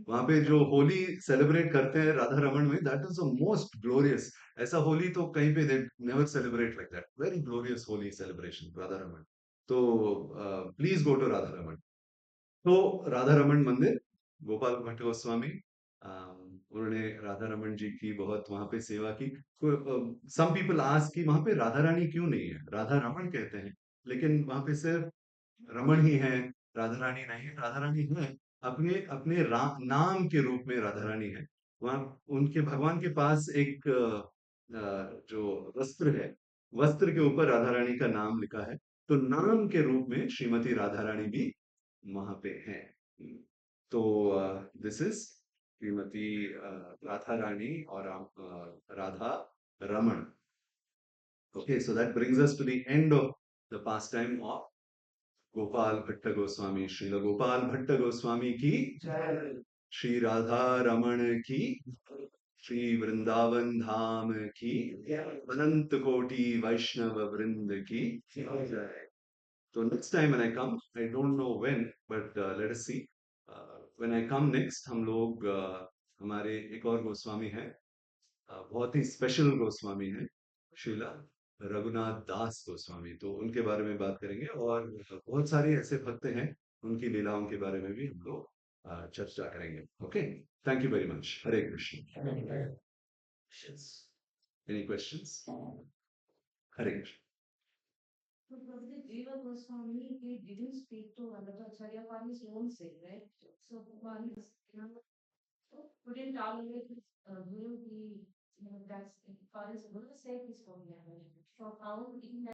वहां पे जो होली सेलिब्रेट करते हैं राधा रमन में, that is the most glorious. ऐसा होली तो कहीं पे they never celebrate like that, very glorious Holi celebration Radha Raman. तो please go to Radha Raman. तो राधा रमन मंदिर, गोपाल भट्ट गोस्वामी, उन्होंने राधा रमन जी की बहुत वहां पे सेवा की। सम पीपल आस्क कि वहां पे राधा रानी क्यों नहीं है, राधा रमन कहते हैं, लेकिन वहां पे सिर्फ रमन ही है, राधा रानी नहीं है। राधा रानी है, अपने अपने नाम के रूप में राधा रानी है। वहां उनके भगवान के पास एक जो वस्त्र है, वस्त्र के ऊपर राधा रानी का नाम लिखा है। तो नाम के रूप में श्रीमती राधा रानी भी वहां पे है। तो दिस इज श्रीमती राधा रानी और Radha Raman. Okay, so that brings us to the end of the pastime of Gopal Bhatt Goswami. Srila Gopal Bhatt Goswami की जय। श्री राधा रमण की, श्री वृंदावन धाम की, अनंत कोटि वैष्णव वृंद की जय। So next time when I come, I don't know when, but let us see. When I come next, हम लोग हमारे एक और गोस्वामी हैं, बहुत ही स्पेशल गोस्वामी हैं, श्रीला रघुनाथ दास गोस्वामी। तो उनके बारे में बात करेंगे, और बहुत सारे ऐसे भक्त हैं, उनकी लीलाओं के बारे में भी हम लोग चर्चा करेंगे। Okay, thank you very much. Hare Krishna. Any questions? Hare Krishna. So probably Jiva Goswami, he didn't speak to Madhvacharya for his own sake, right? So Gopal is, couldn't tolerate his view. He, that's as far as good say his own. So how in